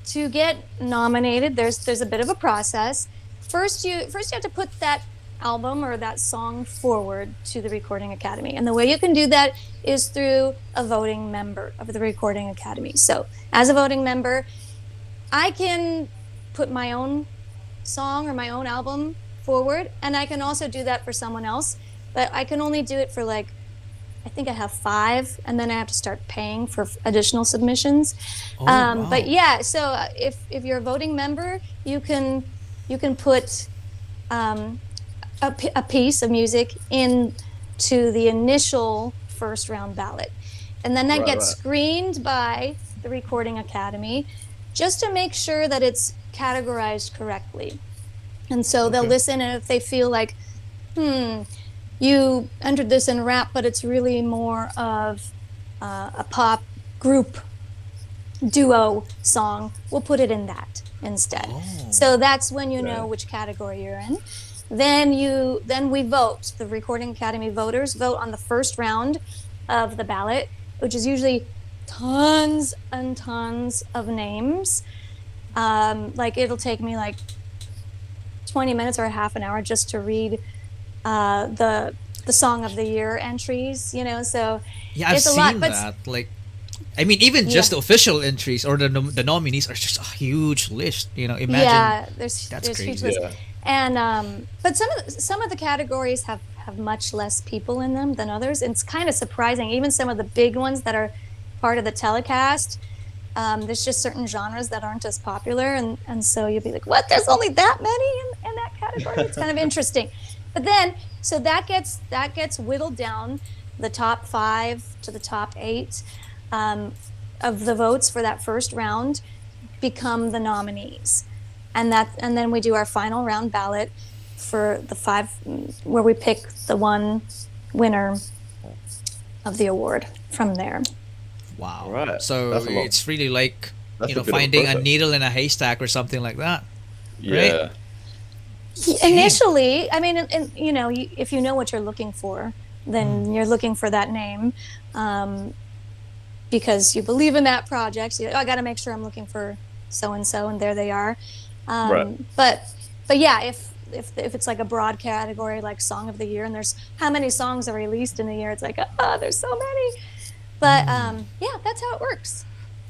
to get nominated, there's a bit of a process. First you have to put that album or that song forward to the Recording Academy. And the way you can do that is through a voting member of the Recording Academy. So as a voting member, I can put my own song or my own album forward, and I can also do that for someone else, but I can only do it for I think I have 5, and then I have to start paying for additional submissions. Wow. But yeah, so if you're a voting member, you can put a piece of music into the initial first round ballot, and then that gets screened by the Recording Academy just to make sure that it's categorized correctly. And so they'll listen, and if they feel like, you entered this in rap, but it's really more of a pop group duo song, we'll put it in that instead. So that's when you know which category you're in. Then we vote. The Recording Academy voters vote on the first round of the ballot, which is usually tons and tons of names. It'll take me 20 minutes or a half an hour just to read the Song of the Year entries, so Yeah, I've it's a seen lot, but that. Even just the official entries or the nominees are just a huge list. Imagine. yeah, there's That's huge crazy. lists. Yeah. And but some of the categories have much less people in them than others. And it's kind of surprising. Even some of the big ones that are part of the telecast, there's just certain genres that aren't as popular, and so you'll be like, what? There's only that many in that category? It's kind of interesting. But then, so that gets whittled down, the top 5 to the top 8 of the votes for that first round become the nominees, and then we do our final round ballot for the 5, where we pick the one winner of the award from there. Wow. Right. So That's a lot. it's really like That's a bit of a finding a process. needle in a haystack or something like that. Yeah. Initially, I mean, if you know what you're looking for, then you're looking for that name because you believe in that project. So I got to make sure I'm looking for so and so, and there they are. Right. But yeah, if it's like a broad category like Song of the Year, and there's how many songs are released in the year, it's like there's so many. But yeah, that's how it works.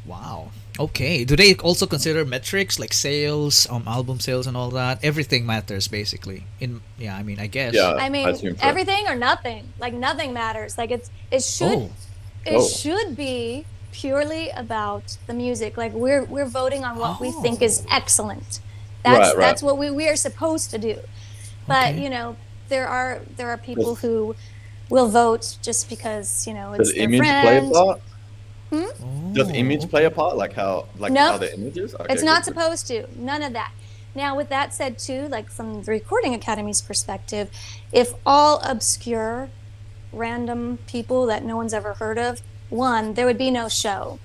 Wow. Okay. Do they also consider metrics like sales, album sales, and all that? Everything matters basically. I guess. Yeah. I mean, assume so. everything or nothing. Like nothing matters. Like it should be purely about the music. Like we're voting on what we think is excellent. That's what we are supposed to do. But Okay. there are people who will vote just because it's Does their image friend. play a part? Oh, Does image play a part? Like how No. how the image is? Okay, It's not good. supposed to. None of that. Now, with that said, too, like from the Recording Academy's perspective, if all obscure, random people that no one's ever heard of won, there would be no show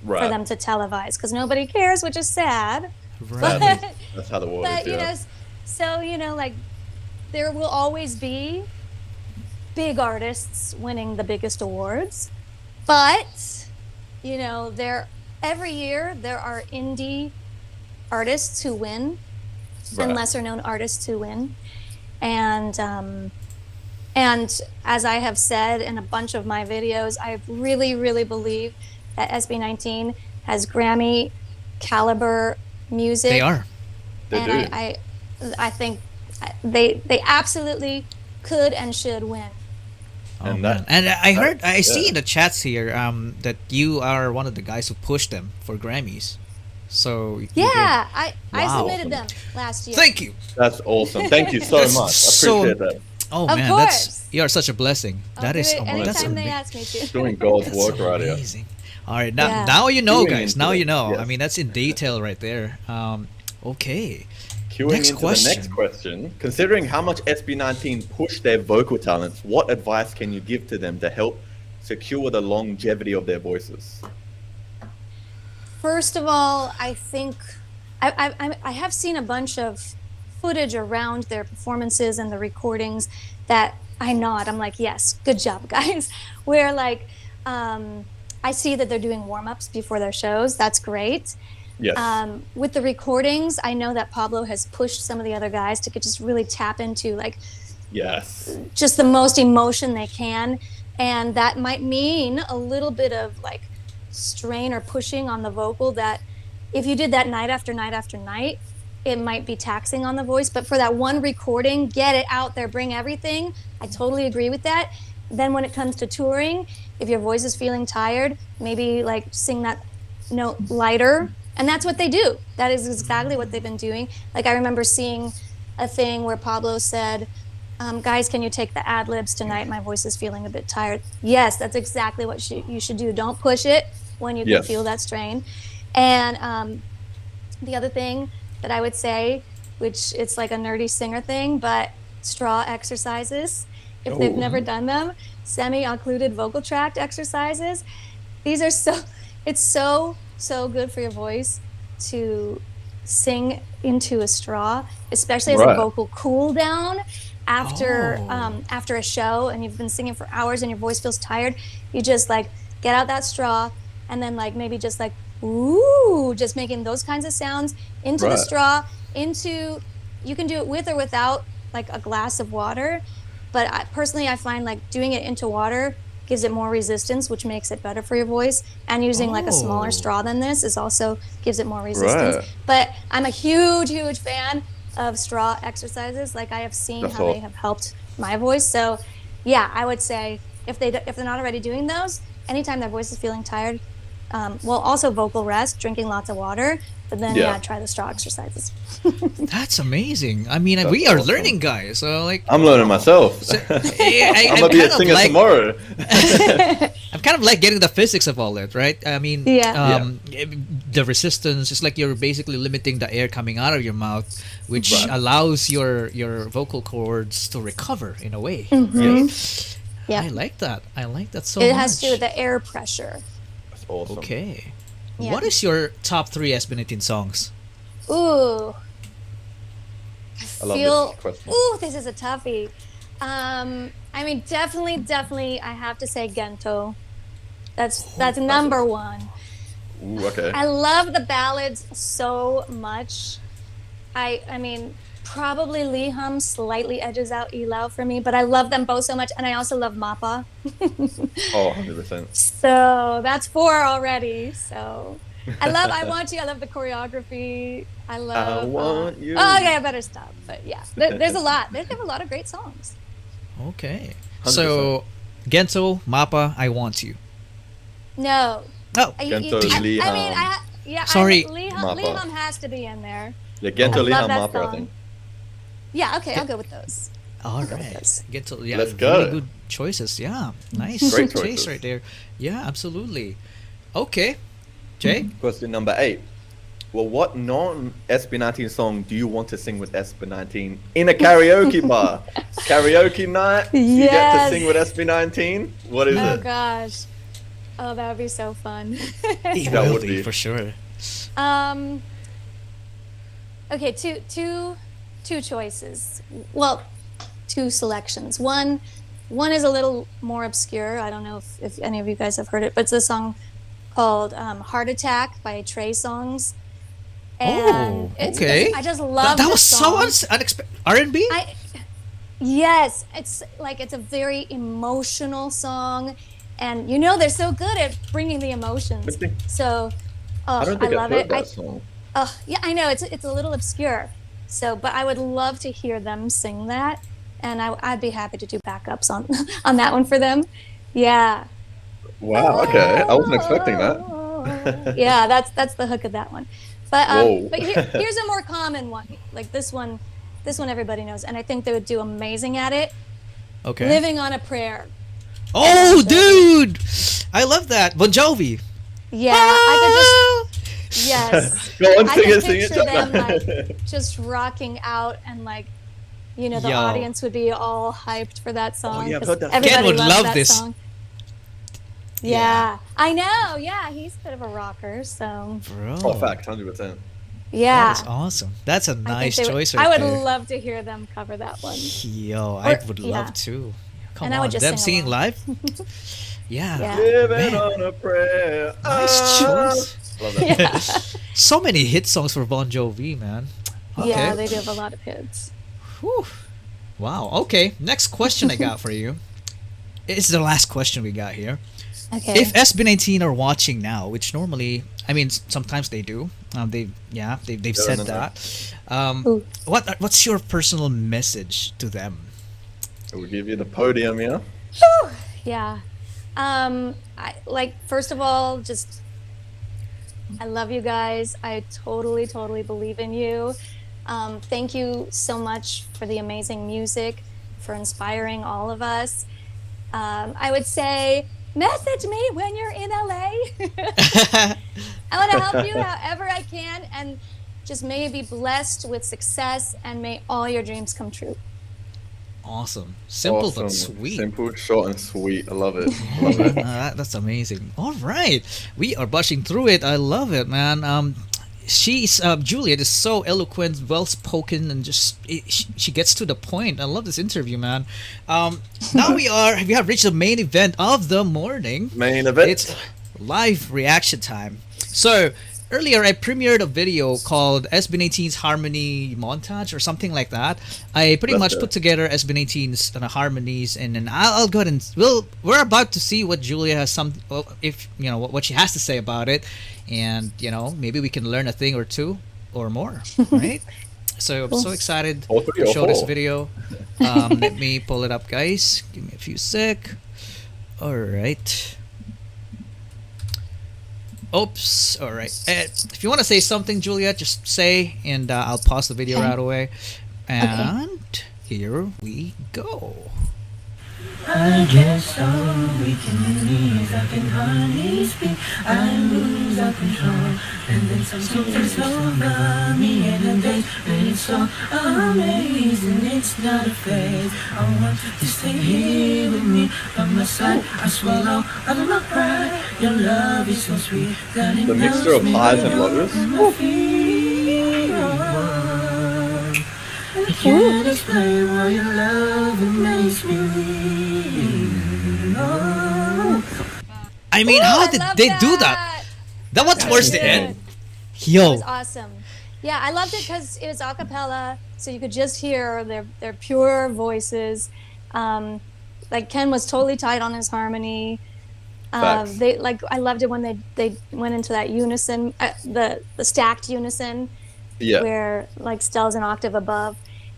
Right. for them to televise because nobody cares, which is sad. Right. That's how the world But is. you Yeah. know, so like there will always be big artists winning the biggest awards, but every year there are indie artists who win and lesser known artists who win, and as I have said in a bunch of my videos, I really, really believe that SB19 has Grammy caliber music. They are. They do. And I think they absolutely could and should win. Oh, And man. that- And I heard, I see yeah. in the chats here that you are one of the guys who pushed them for Grammys. So you Yeah, I Wow. submitted them last year. did. Thank you. That's awesome. Thank you so That's much. I so- appreciate that. Oh Of man, course. you are such a blessing. I'll That do is it that's anytime they ama- ask me to. Doing God's that's work right here. amazing. All right, now Yeah. now you know, Queuing guys. into Now it, you know. yes. I mean, that's in detail right there. Okay. Queuing Next into the next question. question. Considering how much SB19 push their vocal talents, what advice can you give to them to help secure the longevity of their voices? First of all, I think I have seen a bunch of footage around their performances and the recordings that I nod. I'm like, yes, good job, guys. Where like I see that they're doing warm-ups before their shows. That's great. Yes. With the recordings, I know that Pablo has pushed some of the other guys to just really tap into like Yes. just the most emotion they can, and that might mean a little bit of like strain or pushing on the vocal that if you did that night after night after night, it might be taxing on the voice. But for that one recording, get it out there, bring everything. I totally agree with that. Then when it comes to touring, if your voice is feeling tired, maybe like sing that note lighter. And that's what they do. That is exactly what they've been doing. Like I remember seeing a thing where Pablo said, guys, can you take the ad libs tonight? My voice is feeling a bit tired. Yes, that's exactly what you should do. Don't push it when you can Yes. feel that strain. And the other thing that I would say, which it's like a nerdy singer thing, but straw exercises. If they've Oh. never done them, semi-occluded vocal tract exercises. These are it's so good for your voice to sing into a straw, especially as a Right. vocal cool down after after a show and you've been singing for hours and your voice feels tired. You just like get out that straw and then like maybe just like ooh, just making those kinds of sounds into the Right. straw, you can do it with or without like a glass of water, but personally I find like doing it into water gives it more resistance, which makes it better for your voice, and using like a Oh. smaller straw than this is also gives it more resistance. Right. But I'm a huge fan of straw exercises. Like I have seen That's how all. they have helped my voice. So yeah, I would say if they're not already doing those, anytime their voice is feeling tired, well, also vocal rest, drinking lots of water, but then Yeah. try the straw exercises. That's amazing. I mean, That's we are awesome. learning, guys. So like, I'm learning myself. I'm I'm gonna be a kind of singer like, tomorrow. I'm kind of like getting the physics of all that, right? I mean, Yeah. the resistance is like you're basically limiting the air coming out of your mouth, which Right. allows your vocal cords to recover in a way. Mhm. Right? Yeah. I like that. I like that so It much. has to do with the air pressure. That's awesome. Okay. Yeah. What is your top 3 SB19 songs? Ooh. I love Feel, this question. ooh, this is a toughie. I mean, definitely, I have to say Gento. That's number one. Ooh, okay. I love the ballads so much. I mean, probably Lee Hum slightly edges out Ilau for me, but I love them both so much, and I also love Mappa. Oh, 100%. So that's 4 already. So I Want You. I love the choreography. I love. Want you. Oh, okay, I better stop. But yeah, there's a lot. They have a lot of great songs. Okay. 100%. So, Gento, Mappa, I Want You. No. Oh. Gento, Lee I mean, Hum. Sorry. Lee Mappa. Hum has to be in there. Yeah, Gento, I Lee love Hum, that Mappa, I song. think. Yeah, okay, I'll go with those. All right. Gento, yeah, Let's really go. good choices. Yeah. Nice. Great taste choices. right there. Yeah, absolutely. Okay. Jay? Question number 8. Well, what non-SB19 song do you want to sing with SB19 in a karaoke bar? Karaoke night? You get to sing with SB19? What is it? Oh gosh. Oh, that would be so fun. It That will would be be. for sure. Okay, two choices. Well, two selections. One is a little more obscure. I don't know if any of you guys have heard it, but it's a song called "Heart Attack" by Trey Songz. And okay. I just love that this was song. so unexpected. R&B? Yes, it's a very emotional song, and they're so good at bringing the emotions. So, I don't think love I've it. heard that song. Yeah, I know it's a little obscure. So, but I would love to hear them sing that, and I'd be happy to do backups on on that one for them. Yeah. Wow. Okay, I wasn't expecting that. Yeah, that's the hook of that one. But Whoa. here's a more common one. Like this one everybody knows, and I think they would do amazing at it. Okay. Living on a Prayer. Oh, dude! I love that. Bon Jovi. Yeah, I could just yes. Go on, I sing could it, sing it. picture them like just rocking out, and like the Yo. audience would be all hyped for that song. yeah, I've 'cause heard that. Everybody Ken would loves love that this. song. Yeah, I know. Yeah, he's a bit of a rocker, so Bro. Oh, fact, 100%. yeah. That is awesome. That's a I think nice they would- choice I right would there. love to hear them cover that one. Yo, I Or- would yeah. love to. Come And I on, would just them sing singing along. live? Yeah. Yeah. Living Man. on a prayer. Nice choice. Love that. So many hit songs for Bon Jovi, man. Okay. Yeah, they do have a lot of hits. Whew. Wow. Okay. Next question I got for you. It's the last question we got here. Okay. If SB19 are watching now, which normally, I mean, sometimes they do. They've said no. that. Ooh. What's your personal message to them? We'll give you the podium, yeah? Yeah. First of all, just I love you guys. I totally believe in you. Thank you so much for the amazing music, for inspiring all of us. I would say message me when you're in LA. I want to help you however I can, and just may you be blessed with success, and may all your dreams come true. Awesome. Simple Awesome. but sweet. Simple, short, and sweet. I love it. Love it. That's amazing. All right, we are brushing through it. I love it, man. She's Juliet is so eloquent, well spoken, and she gets to the point. I love this interview, man. Now we have reached the main event of the morning. Main event. It's live reaction time. So earlier I premiered a video called SB19's Harmony Montage or something like that. I pretty much put together SB19's harmonies, and then I'll go ahead and we're about to see what Julia has what she has to say about it, and maybe we can learn a thing or two or more, right? So I'm so excited to show this video. Let me pull it up, guys. Give me a few sec. All right. Oops. All right. If you want to say something, Juliet, just say, and I'll pause the video right away. And here we go. I guess all we can is I can hardly speak. I lose all control, and then something takes over me, and the days when it's so amazing. It's not a phase. I want you to stay here with me by my side. I swallow all of my pride. Your love is so sweet that it The mixture of highs and lows. I can't explain why your love makes me weak. I mean, how did they do that? That was towards the end. It Yo. was awesome. Yeah, I loved it because it was a cappella, so you could just hear their pure voices. Like Ken was totally tight on his harmony. Facts. I loved it when they went into that unison, the stacked unison, Yeah. where like Stell's an octave above,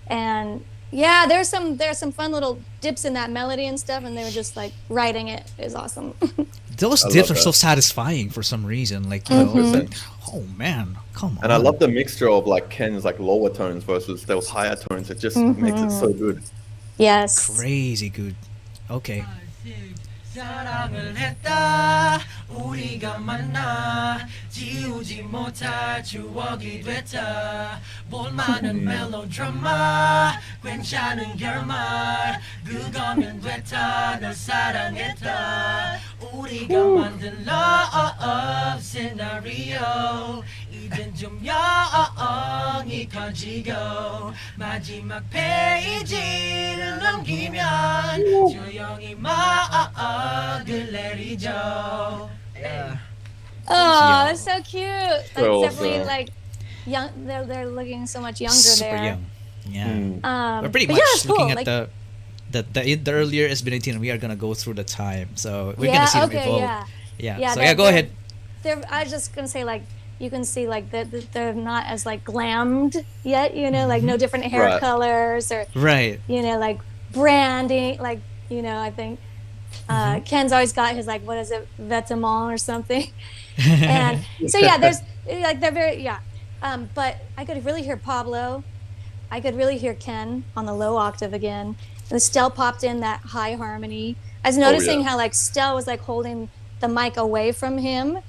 and yeah, there's some fun little dips in that melody and stuff, and they were just like writing it. It was awesome. Those I dips love are so that. satisfying for some reason. Like, oh man, come on. And I love the mixture of like Ken's like lower tones versus those higher tones. It just makes it so good. Yes. Crazy good. Okay. 사랑을 했다 우리가 만나 지우지 못할 추억이 됐다 볼만한 멜로드라마 괜찮은 결말 그거면 됐다 널 사랑했다 우리가 만든 love scenario 이젠 조명이 켜지고 마지막 페이지를 넘기면 조용히 막을 내리죠. Oh, that's so cute. That's So definitely awesome. like young. They're looking so much younger Super there. young. Yeah. We're pretty but much yeah, it's cool. looking at Like, the earlier SB19, and we are gonna go through the time, so we're yeah, gonna see them okay, evolve. yeah. So yeah, go ahead. I was just gonna say like you can see like that they're not as like glammed yet. You know, like no different hair Right. colors or Right. you know like branding. Like you know, I think Ken's always got his like what is it, vêtements or something. And so yeah, there's like they're very but I could really hear Pablo. I could really hear Ken on the low octave again. And Stell popped in that high harmony. I was noticing how like Stell was like holding the mic away from him.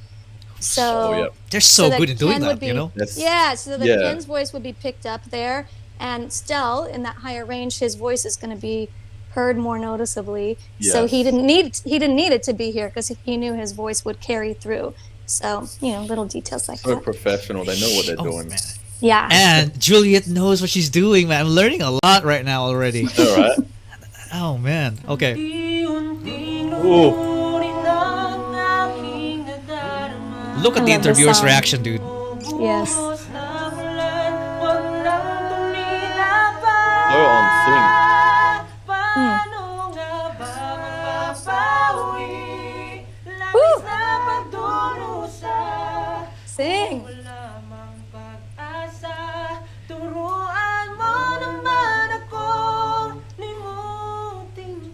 So They're so that good at doing Ken that, would be, you know? Yeah, so that Yeah. Ken's voice would be picked up there, and Stell in that higher range, his voice is going to be heard more noticeably. So he didn't need it to be here because he knew his voice would carry through. So you know, little details like So that. professional. They know what they're doing. Man. Yeah. And Juliet knows what she's doing, man. I'm learning a lot right now already. All right. Oh man. Okay. Ooh. Look at I the love this interviewer's song. reaction, dude. Yes. So on swing. Woo! Sing.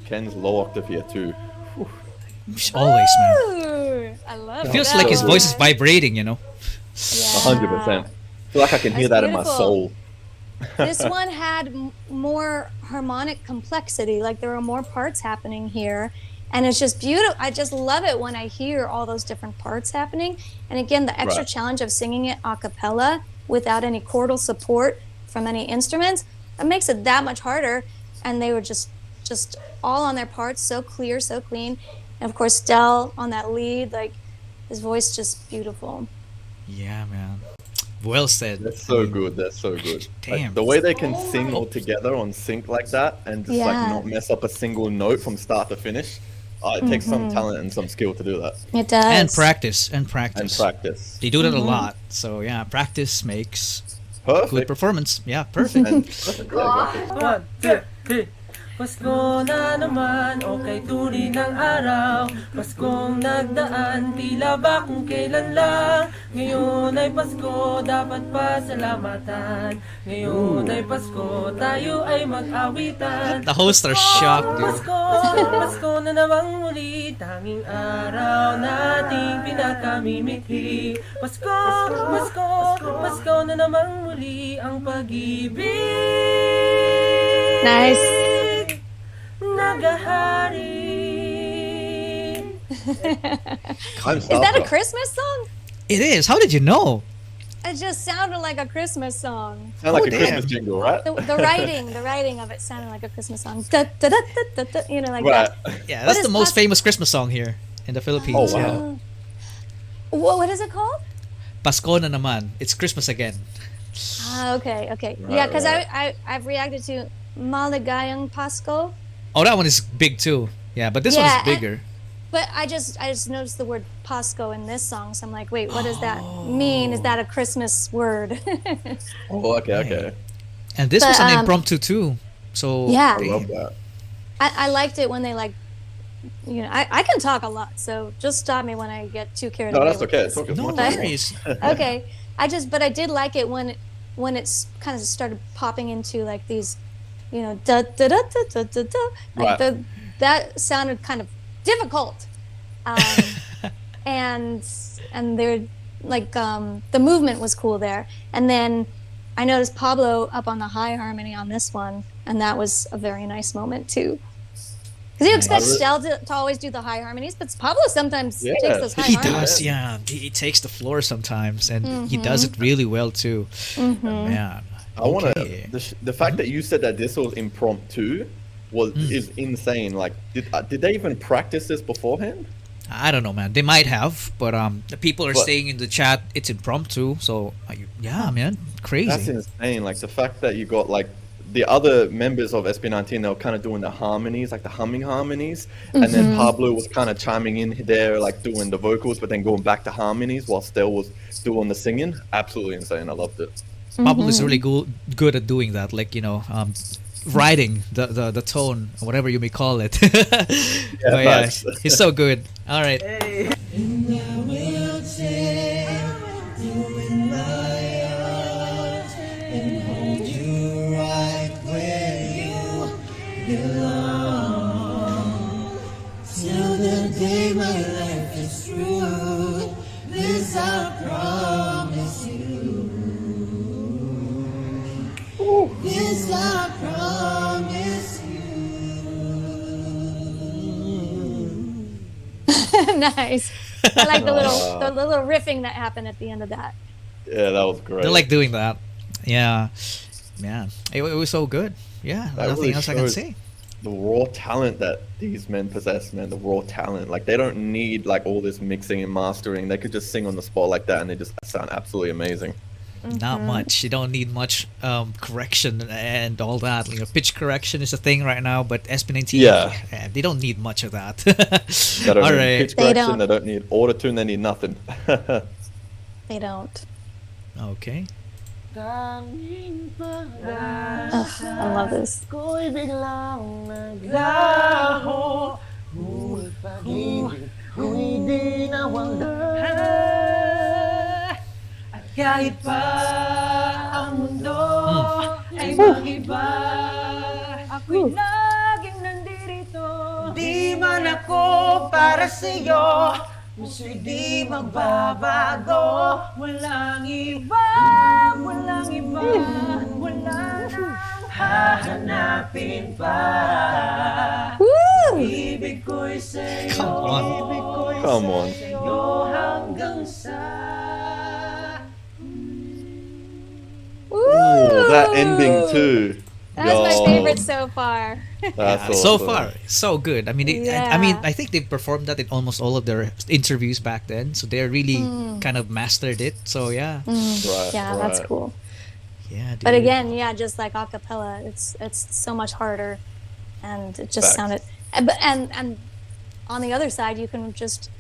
Ken's low octave here too. Always, man. Ooh, I love It it. feels like his voice is vibrating, you know? 100%. I feel like I can hear That's that in my beautiful. soul. This one had more harmonic complexity. Like there were more parts happening here. And it's just beautiful. I just love it when I hear all those different parts happening. And again, the extra challenge of singing it a cappella without any chordal support from any instruments, that makes it that much harder. And they were just all on their parts, so clear, so clean. And of course, Stell on that lead, like his voice just beautiful. Yeah, man. Well said. That's so good. That's so good. Damn. Like, the way they can sing all together on sync like that and just like Yeah. not mess up a single note from start to finish. It takes some talent and some skill to do that. It does. And practice. And practice. They do that a lot. So yeah, practice makes Perfect. good performance. Yeah, perfect. And perfect. Yeah, exactly. 1, 2, 3. Pasko na naman, okay turi ng araw. Paskong nagdaan, tila ba kung kailan lang. Ngayon ay Pasko, dapat pasalamatan. Ngayon ay Pasko, tayo ay mag-awitan. The hosts are shocked, dude. Pasko, Pasko na namang muli, tanging araw nating pinakamimithi. Pasko, Pasko, Pasko na namang muli ang pag-ibig. Nice. I'm Is that a starstruck. Christmas song? It is. How did you know? It just sounded like a Christmas song. Sound like Oh, a damn. Christmas jingle, right? The writing of it sounded like a Christmas song. Da, da, da, da, da, da, you know, like Right. that. Yeah, What that's is the most Pas- famous Christmas song here in the Philippines. Oh, wow. Yeah. What is it called? Pasko na naman. It's Christmas again. Ah, okay. Right, Yeah, because right. I've reacted to Maligayang Pasko, Oh, that one is big too. Yeah, but this one Yeah, is bigger. but I just noticed the word Pasko in this song, so I'm like, wait, what does that mean? Is that a Christmas word? Oh, okay. And this But, was an impromptu too. So Yeah. I love that. I liked it when they like, you know, I can talk a lot, so just stop me when I get too carried No, away. that's with okay. this. Talk as no much as you worries. Okay, but I did like it when it's kind of started popping into like these, you know, da da da da da da da. Like Right. that sounded kind of difficult, and they're like the movement was cool there. And then I noticed Pablo up on the high harmony on this one, and that was a very nice moment too. Because you expect Nice. Stell to always do the high harmonies, but Pablo sometimes Yeah. takes those high He harmonies. does, yeah. He takes the floor sometimes, and he does it really well too. Man, I want to. okay. The fact that you said that this was impromptu is insane. Like, did they even practice this beforehand? I don't know, man. They might have, but the people are But- saying in the chat it's impromptu. So yeah, man, crazy. That's insane. Like the fact that you got like the other members of SB19, they were kind of doing the harmonies, like the humming harmonies, and then Pablo was kind of chiming in there, like doing the vocals, but then going back to harmonies while Stell was doing the singing. Absolutely insane. I loved it. Pablo is really good at doing that, like riding the tone, whatever you may call it. But yeah, facts. he's so good. All right. Till the day my life is through, this I promise you. This I promise you. Nice. I like the little riffing that happened at the end of that. Yeah, that was great. They like doing that. Yeah, man, it was so good. Yeah, That nothing really else I can shows say. the raw talent that these men possess, man. The raw talent. Like they don't need like all this mixing and mastering. They could just sing on the spot like that, and they just sound absolutely amazing. Not much. You don't need much correction and all that. Pitch correction is a thing right now, but SB19, they don't need much of that. They don't All need right. pitch correction. They don't need auto-tune. They need nothing. They don't. Okay. Ugh, I love this. Kahit pa ang mundo ay mag-iba, ako'y laging nandito. Di man ako para sa'yo, puso'y di magbabago. Walang iba, walang iba, wala nang hahanapin pa. Ibig ko'y sa'yo, ibig ko'y Come on. sa'yo hanggang sa Ooh, that ending too. That's my Yo. favorite so far. That's So awesome. far, so good. I mean, I think they performed that in almost all of their interviews back then, so they really kind of mastered it. So yeah, Right, Yeah, that's right. cool. yeah. Dude. But again, yeah, just like a cappella, it's so much harder, and it just Facts. sounded. And on the other side, you can just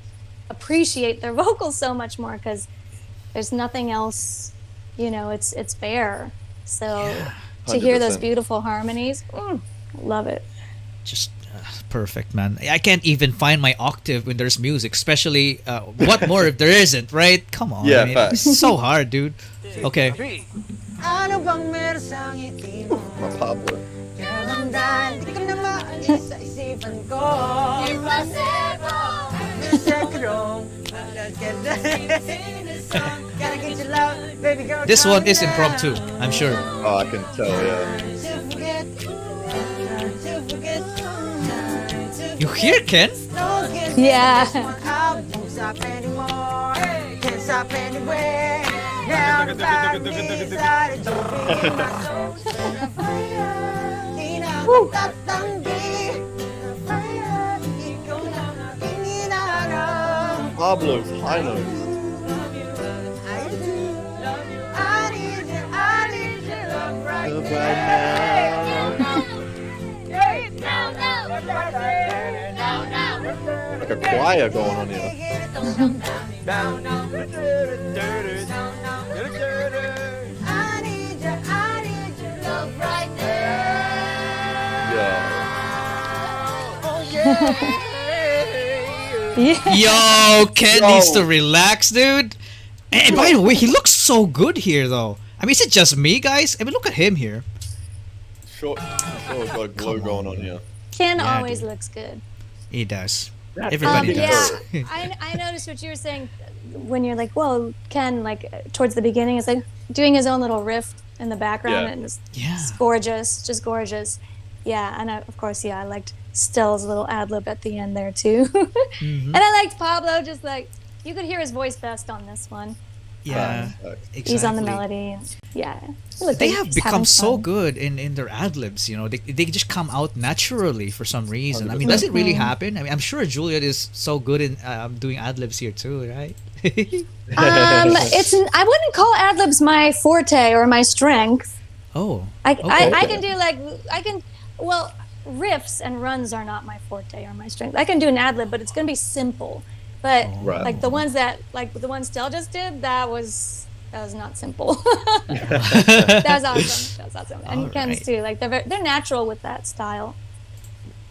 appreciate their vocals so much more because there's nothing else. It's bare. So to hear those 100%. beautiful harmonies, love it. just perfect, man. I can't even find my octave when there's music, especially what more if there isn't, right? Come on. Yeah, I mean, facts. it's so hard, dude. Okay. ano bang meron sa ngiti mo? My Pablo. Kailan dahil di ka na maalis sa isipan ko. Impossible! Second, gotta get your love, baby girl. This one is impromptu, I'm sure. Oh, I can tell. Yeah. You hear Ken? Yeah. Won't stop anymore. Can't stop anywhere. Now the fire inside of you. My soul's on fire. Di na matatanggi. Fire. Ikaw na aking hinahanap. Pablo's high notes. I do love you. I need your love right Love now. right now. Like a choir going on here. I need your love right Yeah. Yo, Ken Yo. needs to relax, dude. And by the way, he looks so good here, though. I mean, is it just me, guys? I mean, look at him here. Sure. Got a glow going on here. Ken Yeah, always dude. looks good. He does. Everybody yeah, does. I noticed what you were saying when you're like, well, Ken, like towards the beginning, is like doing his own little riff in the background, Yeah. and it's Yeah. gorgeous, just gorgeous. Yeah, and of course, I liked Stell's little ad lib at the end there too. And I liked Pablo, just like you could hear his voice best on this one. Yeah, exactly. He's on the melody. And, yeah, look, They have he's become having so fun. good in their ad libs. You know, they just come out naturally for some reason. I mean, does it really happen? I mean, I'm sure Juliet is so good in doing ad libs here too, right? I wouldn't call ad libs my forte or my strength. Oh, I can do well, riffs and runs are not my forte or my strength. I can do an ad lib, but it's gonna be simple. But like the ones Stell just did, that was not simple. That was awesome. And Ken's too. Like they're natural with that style.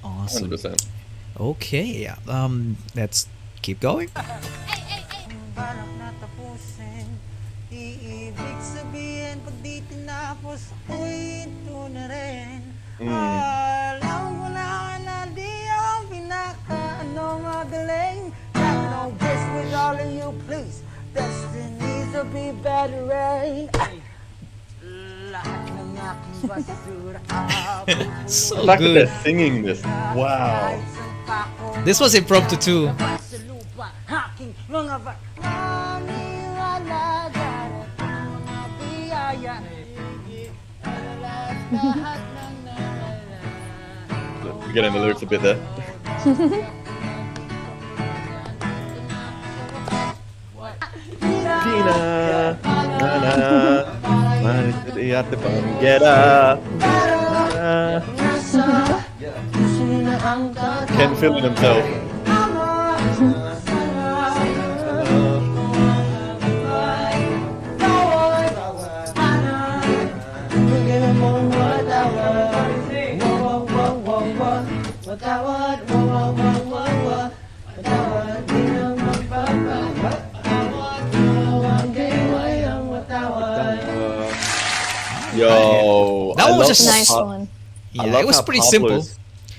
Awesome. 100%. Okay, let's keep going. So The fact that good. they're singing this, wow. This was impromptu too. We're getting the lyrics a bit there. Pina, at the bum, get up. Ken feeling himself. Yo, That one was love just how Nice Pa- one. I Yeah, love it was how pretty Pablo simple.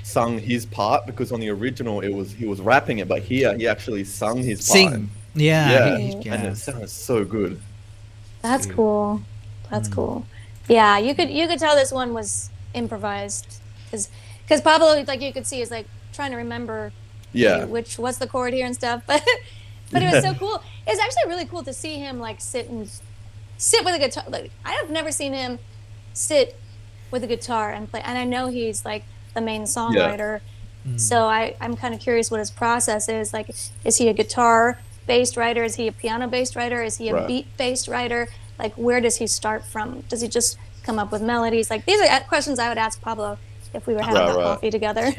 sung his part, because on the original he was rapping it, but here he actually sung his part. Sing. Yeah. Yeah, and it sounded so good. That's cool. That's cool. Yeah, you could tell this one was improvised because Pablo, like you could see, is like trying to remember Yeah. what's the chord here and stuff. But it was so cool. It's actually really cool to see him like sit with a guitar. Like I have never seen him sit with a guitar and play. And I know he's like the main songwriter. So I'm kind of curious what his process is. Like, is he a guitar-based writer? Is he a piano-based writer? Is he a beat-based writer? Like, where does he start from? Does he just come up with melodies? Like, these are questions I would ask Pablo if we were having a coffee together.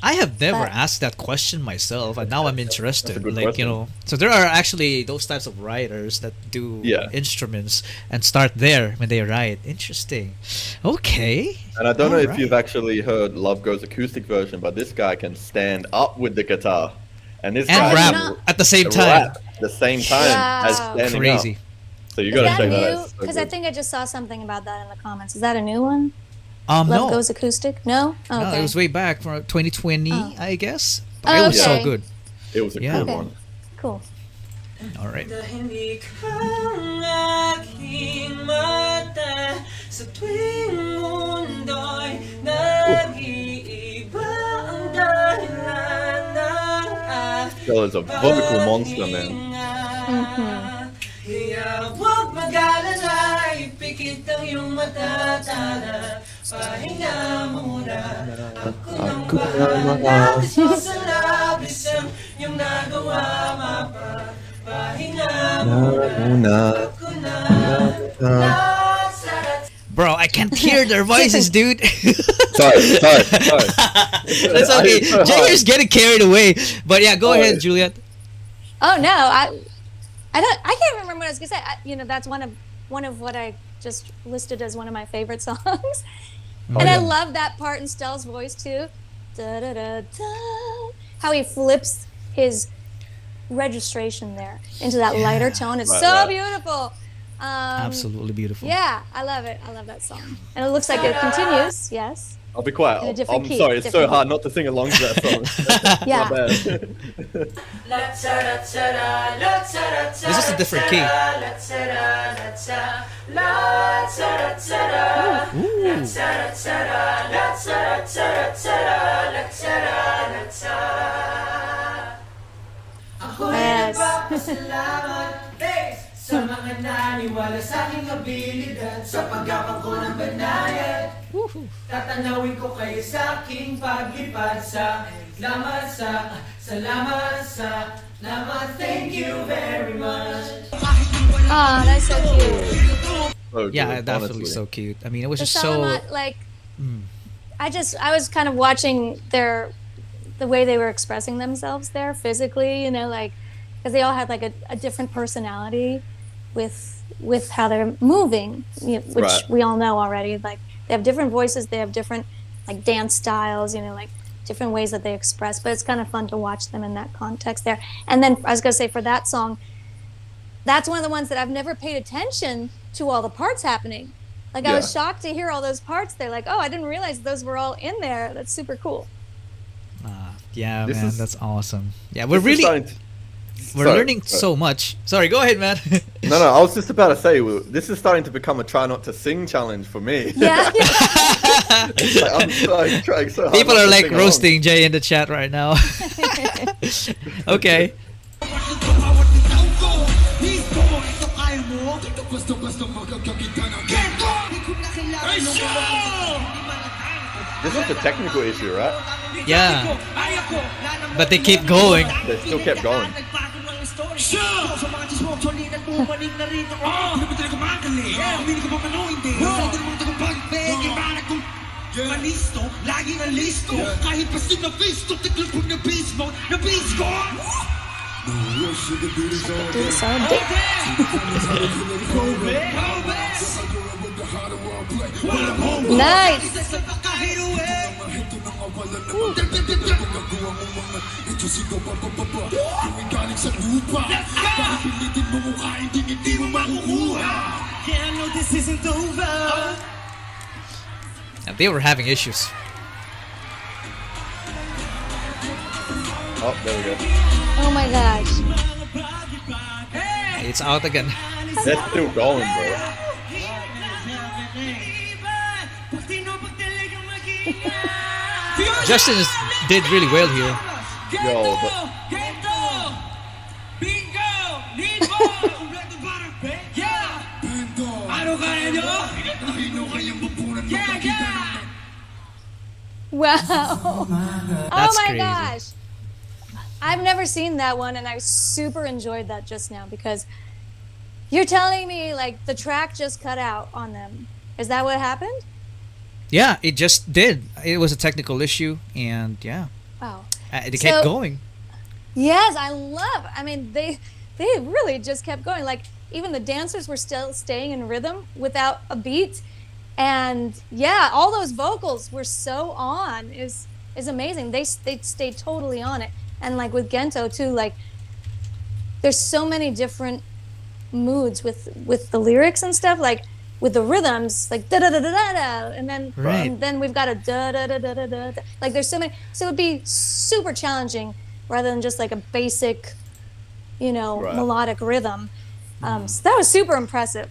I have never asked that question myself, and now I'm interested. good Like, you know, so there are actually those types of writers that do instruments and start there when they write. Interesting. Okay. And I don't know if you've actually heard Love Goes acoustic version, but this guy can stand up with the guitar, and this guy rap can at the same time. rap at the same time as standing Crazy. up. So you gotta check that new? out. Because I think I just saw something about that in the comments. Is that a new one? No. Love Goes acoustic? No? Oh, No, okay. it was way back from 2020, I guess. But Oh, it was so okay. good. It was a Yeah. cool one. Cool. All right. Tahimik ang aking mata sa tuwing mundo'y nag-iiba ang dahilan ng That is a vocal monster, man. Kaya huwag mag-alala, ipikit ang iyong mata, tala, pahinga muna. Ako nang bahala, labis mo sa labis ang iyong nagawa, pahinga muna. Ako na. Bro, I can't hear their voices, dude. Sorry. That's okay. Jay is getting carried away. But yeah, go ahead, Juliet. Oh no, I can't remember what I was gonna say. That's one of what I just listed as one of my favorite songs. I love that part in Stell's voice too. Da, da, da, da. How he flips his registration there into that lighter tone. It's so beautiful. Absolutely beautiful. Yeah, I love it. I love that song. And it looks like it continues. Yes. I'll be quiet. In a different I'm key, sorry, it's so different hard not to sing along to that song. Yeah. My bad. This is a different key. Yes. Sa mga naniwala sa aking abilidad, sa paggapang ko ng banayad, tatanawin ko kayo sa aking paglipad sa salamat, thank you very much. Oh, that's so cute. So Yeah, good, definitely honestly. so cute. I mean, it was The just so. Salamat, like, I was kind of watching the way they were expressing themselves there physically, you know, like, because they all had like a different personality with how they're moving, you know, which Right. we all know already. Like, they have different voices, they have different like dance styles, you know, like different ways that they express. But it's kind of fun to watch them in that context there. And then I was gonna say for that song, that's one of the ones that I've never paid attention to all the parts happening. Like, I was shocked to hear all those parts there. Like, oh, I didn't realize those were all in there. That's super cool. Yeah, This man, is- that's awesome. Yeah, we're This is really starting to- we're Sorry, learning sorry. so much. Sorry, go ahead, man. No, I was just about to say, this is starting to become a try not to sing challenge for me. Yeah. I'm trying so hard People not are to like sing along. roasting Jay in the chat right now. Okay. This is the technical issue, right? Yeah. But they keep going. They still kept going. Nice. And they were having issues. Oh, there we go. Oh my gosh. It's out again. They're still going, bro. Justin did really well here. Yo, but Wow. Oh That's my crazy. gosh. I've never seen that one, and I super enjoyed that just now because you're telling me like the track just cut out on them. Is that what happened? Yeah, it just did. It was a technical issue, and yeah, Oh. they kept So- going. Yes, I mean, they really just kept going. Like, even the dancers were still staying in rhythm without a beat. And yeah, all those vocals were so on. Is amazing. They stayed totally on it. And like with Gento too, like there's so many different moods with the lyrics and stuff, like with the rhythms, like da da da da da da, and then we've got a da da da da da da. Like there's so many, so it would be super challenging rather than just like a basic, you know, melodic rhythm. So that was super impressive.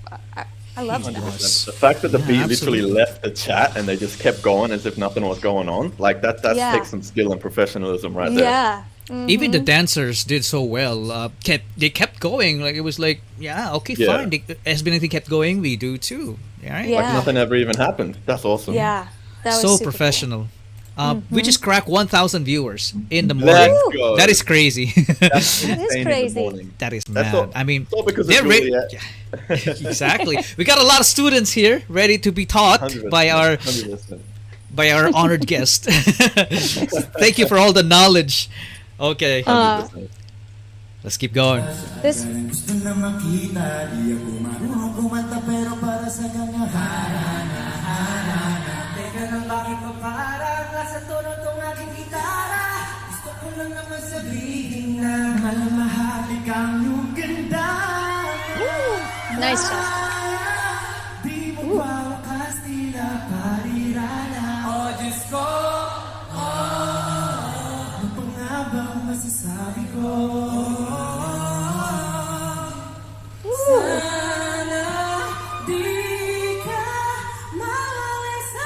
I loved that. 100%. The fact that the beat literally absolutely. left the chat and they just kept going as if nothing was going on, like that takes some skill and professionalism right there. Yeah. Even the dancers did so well. They kept going. Like it was like, okay, Yeah. fine. SB19 kept going. We do too. Right? Yeah. Like nothing ever even happened. That's awesome. Yeah. That was So super professional. We just cracked 1,000 viewers in the morning. Let's go. That is crazy. That's That is insane in the crazy. morning. That is That's mad. all- I mean, it's all because of they're Juliet. exactly. We got a lot of students here ready to be taught 100%, by our 100%. honored guest. Thank you for all the knowledge. Okay, 100%. let's keep going. This Gusto na makita, di ako marunong kumanta pero para sa kanya harana. Teka lang, bakit pa parang nasa tono tong aking gitara? Gusto ko lang naman sabihin na malamahali kang yung ganda. nice job. Di mo pa wakas tila parirala. Oh, Diyos ko, ano pa nga bang masasabi ko? Sana di ka mawawala sa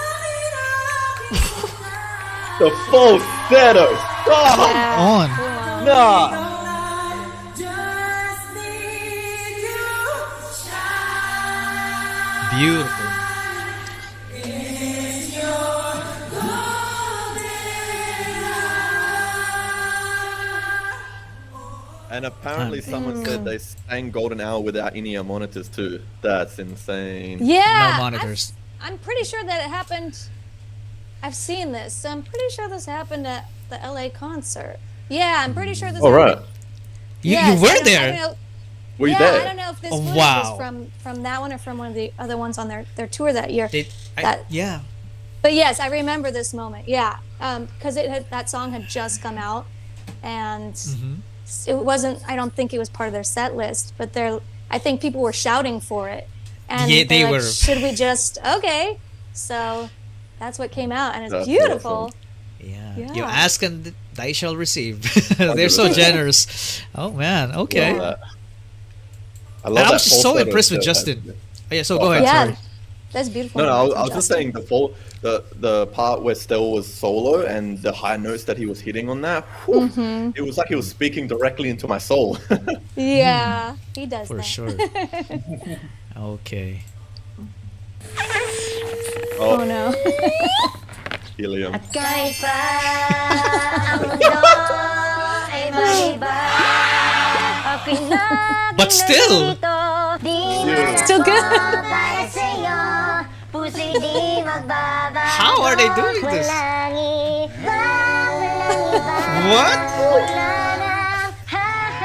The falsetto. Oh, On. nah. Beautiful. And apparently someone said they sang Golden Hour without in-ear monitors too. That's insane. Yeah. No monitors. I'm pretty sure that it happened. I've seen this. So I'm pretty sure this happened at the LA concert. Yeah, I'm pretty sure this All happened. right. You were I don't there. know, Were you yeah, there? I don't know if this Oh, footage wow. was from that one or from one of the other ones on their tour that year. Yeah. But yes, I remember this moment. Yeah, because that song had just come out, and it wasn't. I don't think it was part of their set list, but I think people were shouting for it, and Yeah, they they're like, were. Should we just okay? So that's what came out, and it's That's beautiful. awesome. Yeah. You Yeah. ask and they shall receive. They're so 100%. generous. Oh man. Okay. Love that. I And love I that was so falsetto impressed with too. Justin. Oh, yeah. So go ahead. Yeah, Sorry. that's beautiful. No, I from was just Justin. saying the part where Stell was solo and the high notes that he was hitting on that. Whew, It was like he was speaking directly into my soul. Yeah, he does For that. sure. Okay. Oh no. Helium. But still. Still good. How are they doing this? What?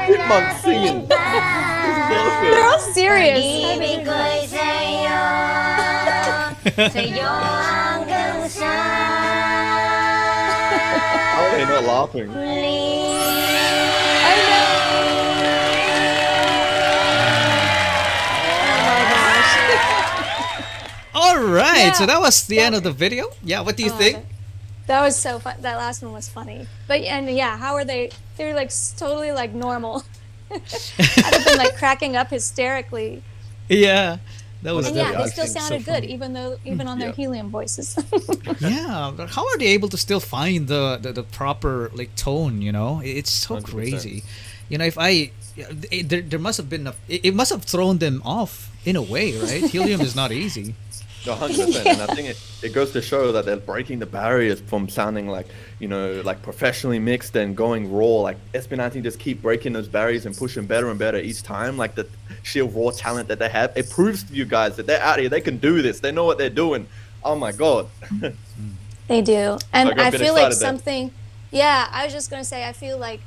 Edmond singing. They're all serious. How are they not laughing? All right. Yeah. So that was the end of the video. Yeah. What do you think? That was so fun. That last one was funny. But and yeah, how are they? They're like totally like normal. I'd have been like cracking up hysterically. Yeah. That was And good. yeah, they still acting so sounded good, even on their Yeah. helium voices. Yeah, but how are they able to still find the proper like tone? You know, it's so 100%. crazy. You know, if there must have been it must have thrown them off in a way, right? Helium is not easy. 100%. And I think it goes to show that they're breaking the barriers from sounding like, like professionally mixed and going raw. Like SB19 just keep breaking those barriers and pushing better and better each time. Like the sheer raw talent that they have, it proves to you guys that they're out here. They can do this. They know what they're doing. Oh my God. They do. And I got a I bit feel like excited there. something, yeah, I was just going to say, I feel like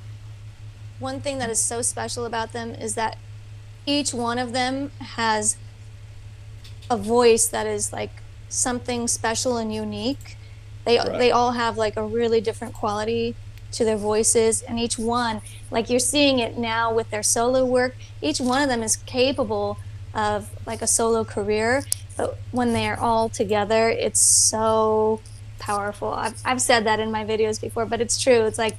one thing that is so special about them is that each one of them has a voice that is like something special and unique. They all have like a really different quality to their voices, and each one, like you're seeing it now with their solo work, each one of them is capable of like a solo career, but when they're all together, it's so powerful. I've said that in my videos before, but it's true. It's like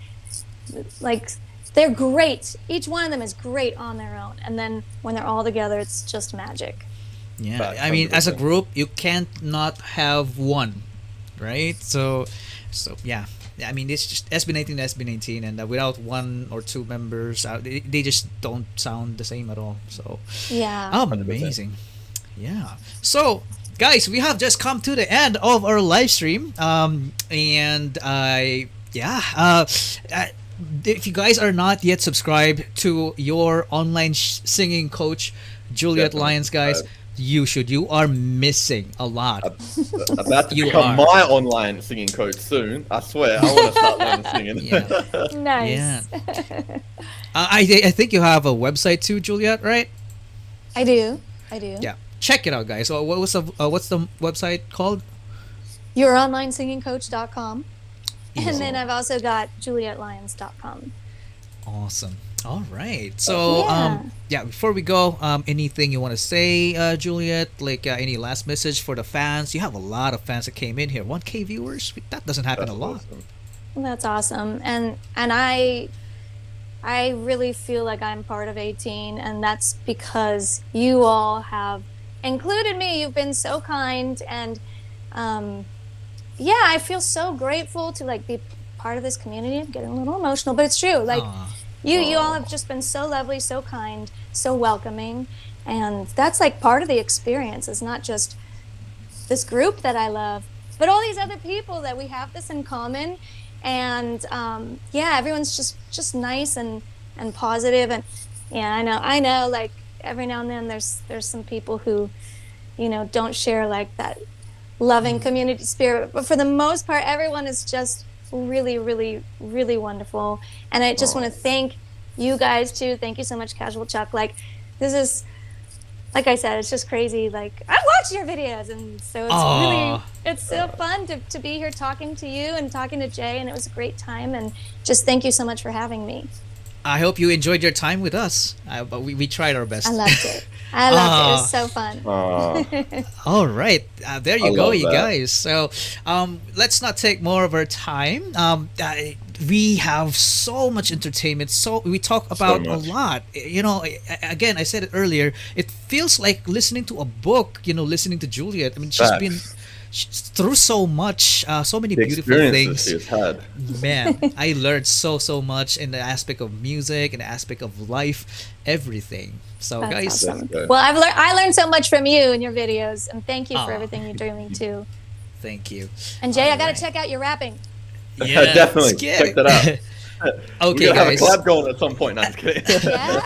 they're great. Each one of them is great on their own, and then when they're all together, it's just magic. Yeah, But I mean, as a 100%. group, you can't not have one, right? So yeah. I mean, it's just SB19 and SB19, and without one or two members, they just don't sound the same at all. So Yeah. amazing. Yeah. So guys, we have just come to the end of our live stream. And if you guys are not yet subscribed to your online singing coach, Juliet Definitely Lyons, guys, subscribe. you should. You are missing a lot. About to You become are. my online singing coach soon. I swear, I want to start learning singing. Yeah. Nice. Yeah. I think you have a website too, Juliet, right? I do. Yeah. Check it out, guys. So what's the website called? YourOnlineSingingCoach.com. And then I've also got JulietLyons.com. Awesome. All right. So before we go, anything you want to say, Juliet? Like any last message for the fans? You have a lot of fans that came in here. 1K viewers. That doesn't happen That's a lot. awesome. Well, that's awesome. And I really feel like I'm part of 18, and that's because you all have included me. You've been so kind, and yeah, I feel so grateful to like be part of this community. I'm getting a little emotional, but it's true. Like you all have just been so lovely, so kind, so welcoming, and that's like part of the experience. It's not just this group that I love, but all these other people that we have this in common. And yeah, everyone's just nice and positive. And yeah, I know like every now and then there's some people who, you know, don't share like that loving community spirit, but for the most part everyone is just really, really, really wonderful. And I just want to thank you guys too. Thank you so much, CashualChuck. Like, this is, like I said, it's just crazy. Like, I watch your videos, and so it's really, it's so fun to be here talking to you and talking to Jay, and it was a great time. And just thank you so much for having me. I hope you enjoyed your time with us. But we tried our best. I loved it. I loved it. It was so fun. All right, there you go, you that. guys. So, let's not take more of our time. We have so much entertainment. So we talk about a lot. You know, again, I said it earlier. It feels like listening to a book. You know, listening to Juliet. I mean, she's been through so much, so many beautiful things. She's had. Man, I learned so much in the aspect of music, in the aspect of life, everything. So That's guys, awesome. Well, I learned so much from you and your videos, and thank you for everything you're doing too. Thank you. And Jay, I gotta check out your rapping. Yeah, definitely check that out. Okay, We're gonna guys. have a collab going at some point. No, I'm just kidding. Yeah.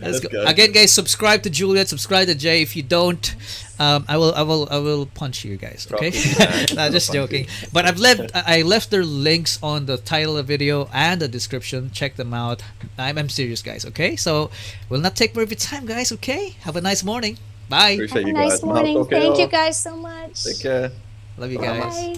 Let's go. Again, guys, subscribe to Juliet, subscribe to Jay. If you don't, I will punch you guys. Okay? Not just joking. But I left their links on the title of the video and the description. Check them out. I'm serious, guys. Okay? So we'll not take more of your time, guys. Okay? Have a nice morning. Bye. Appreciate Have a you nice guys. morning. Okay, Thank you guys so much. Take care. Love you guys. Bye.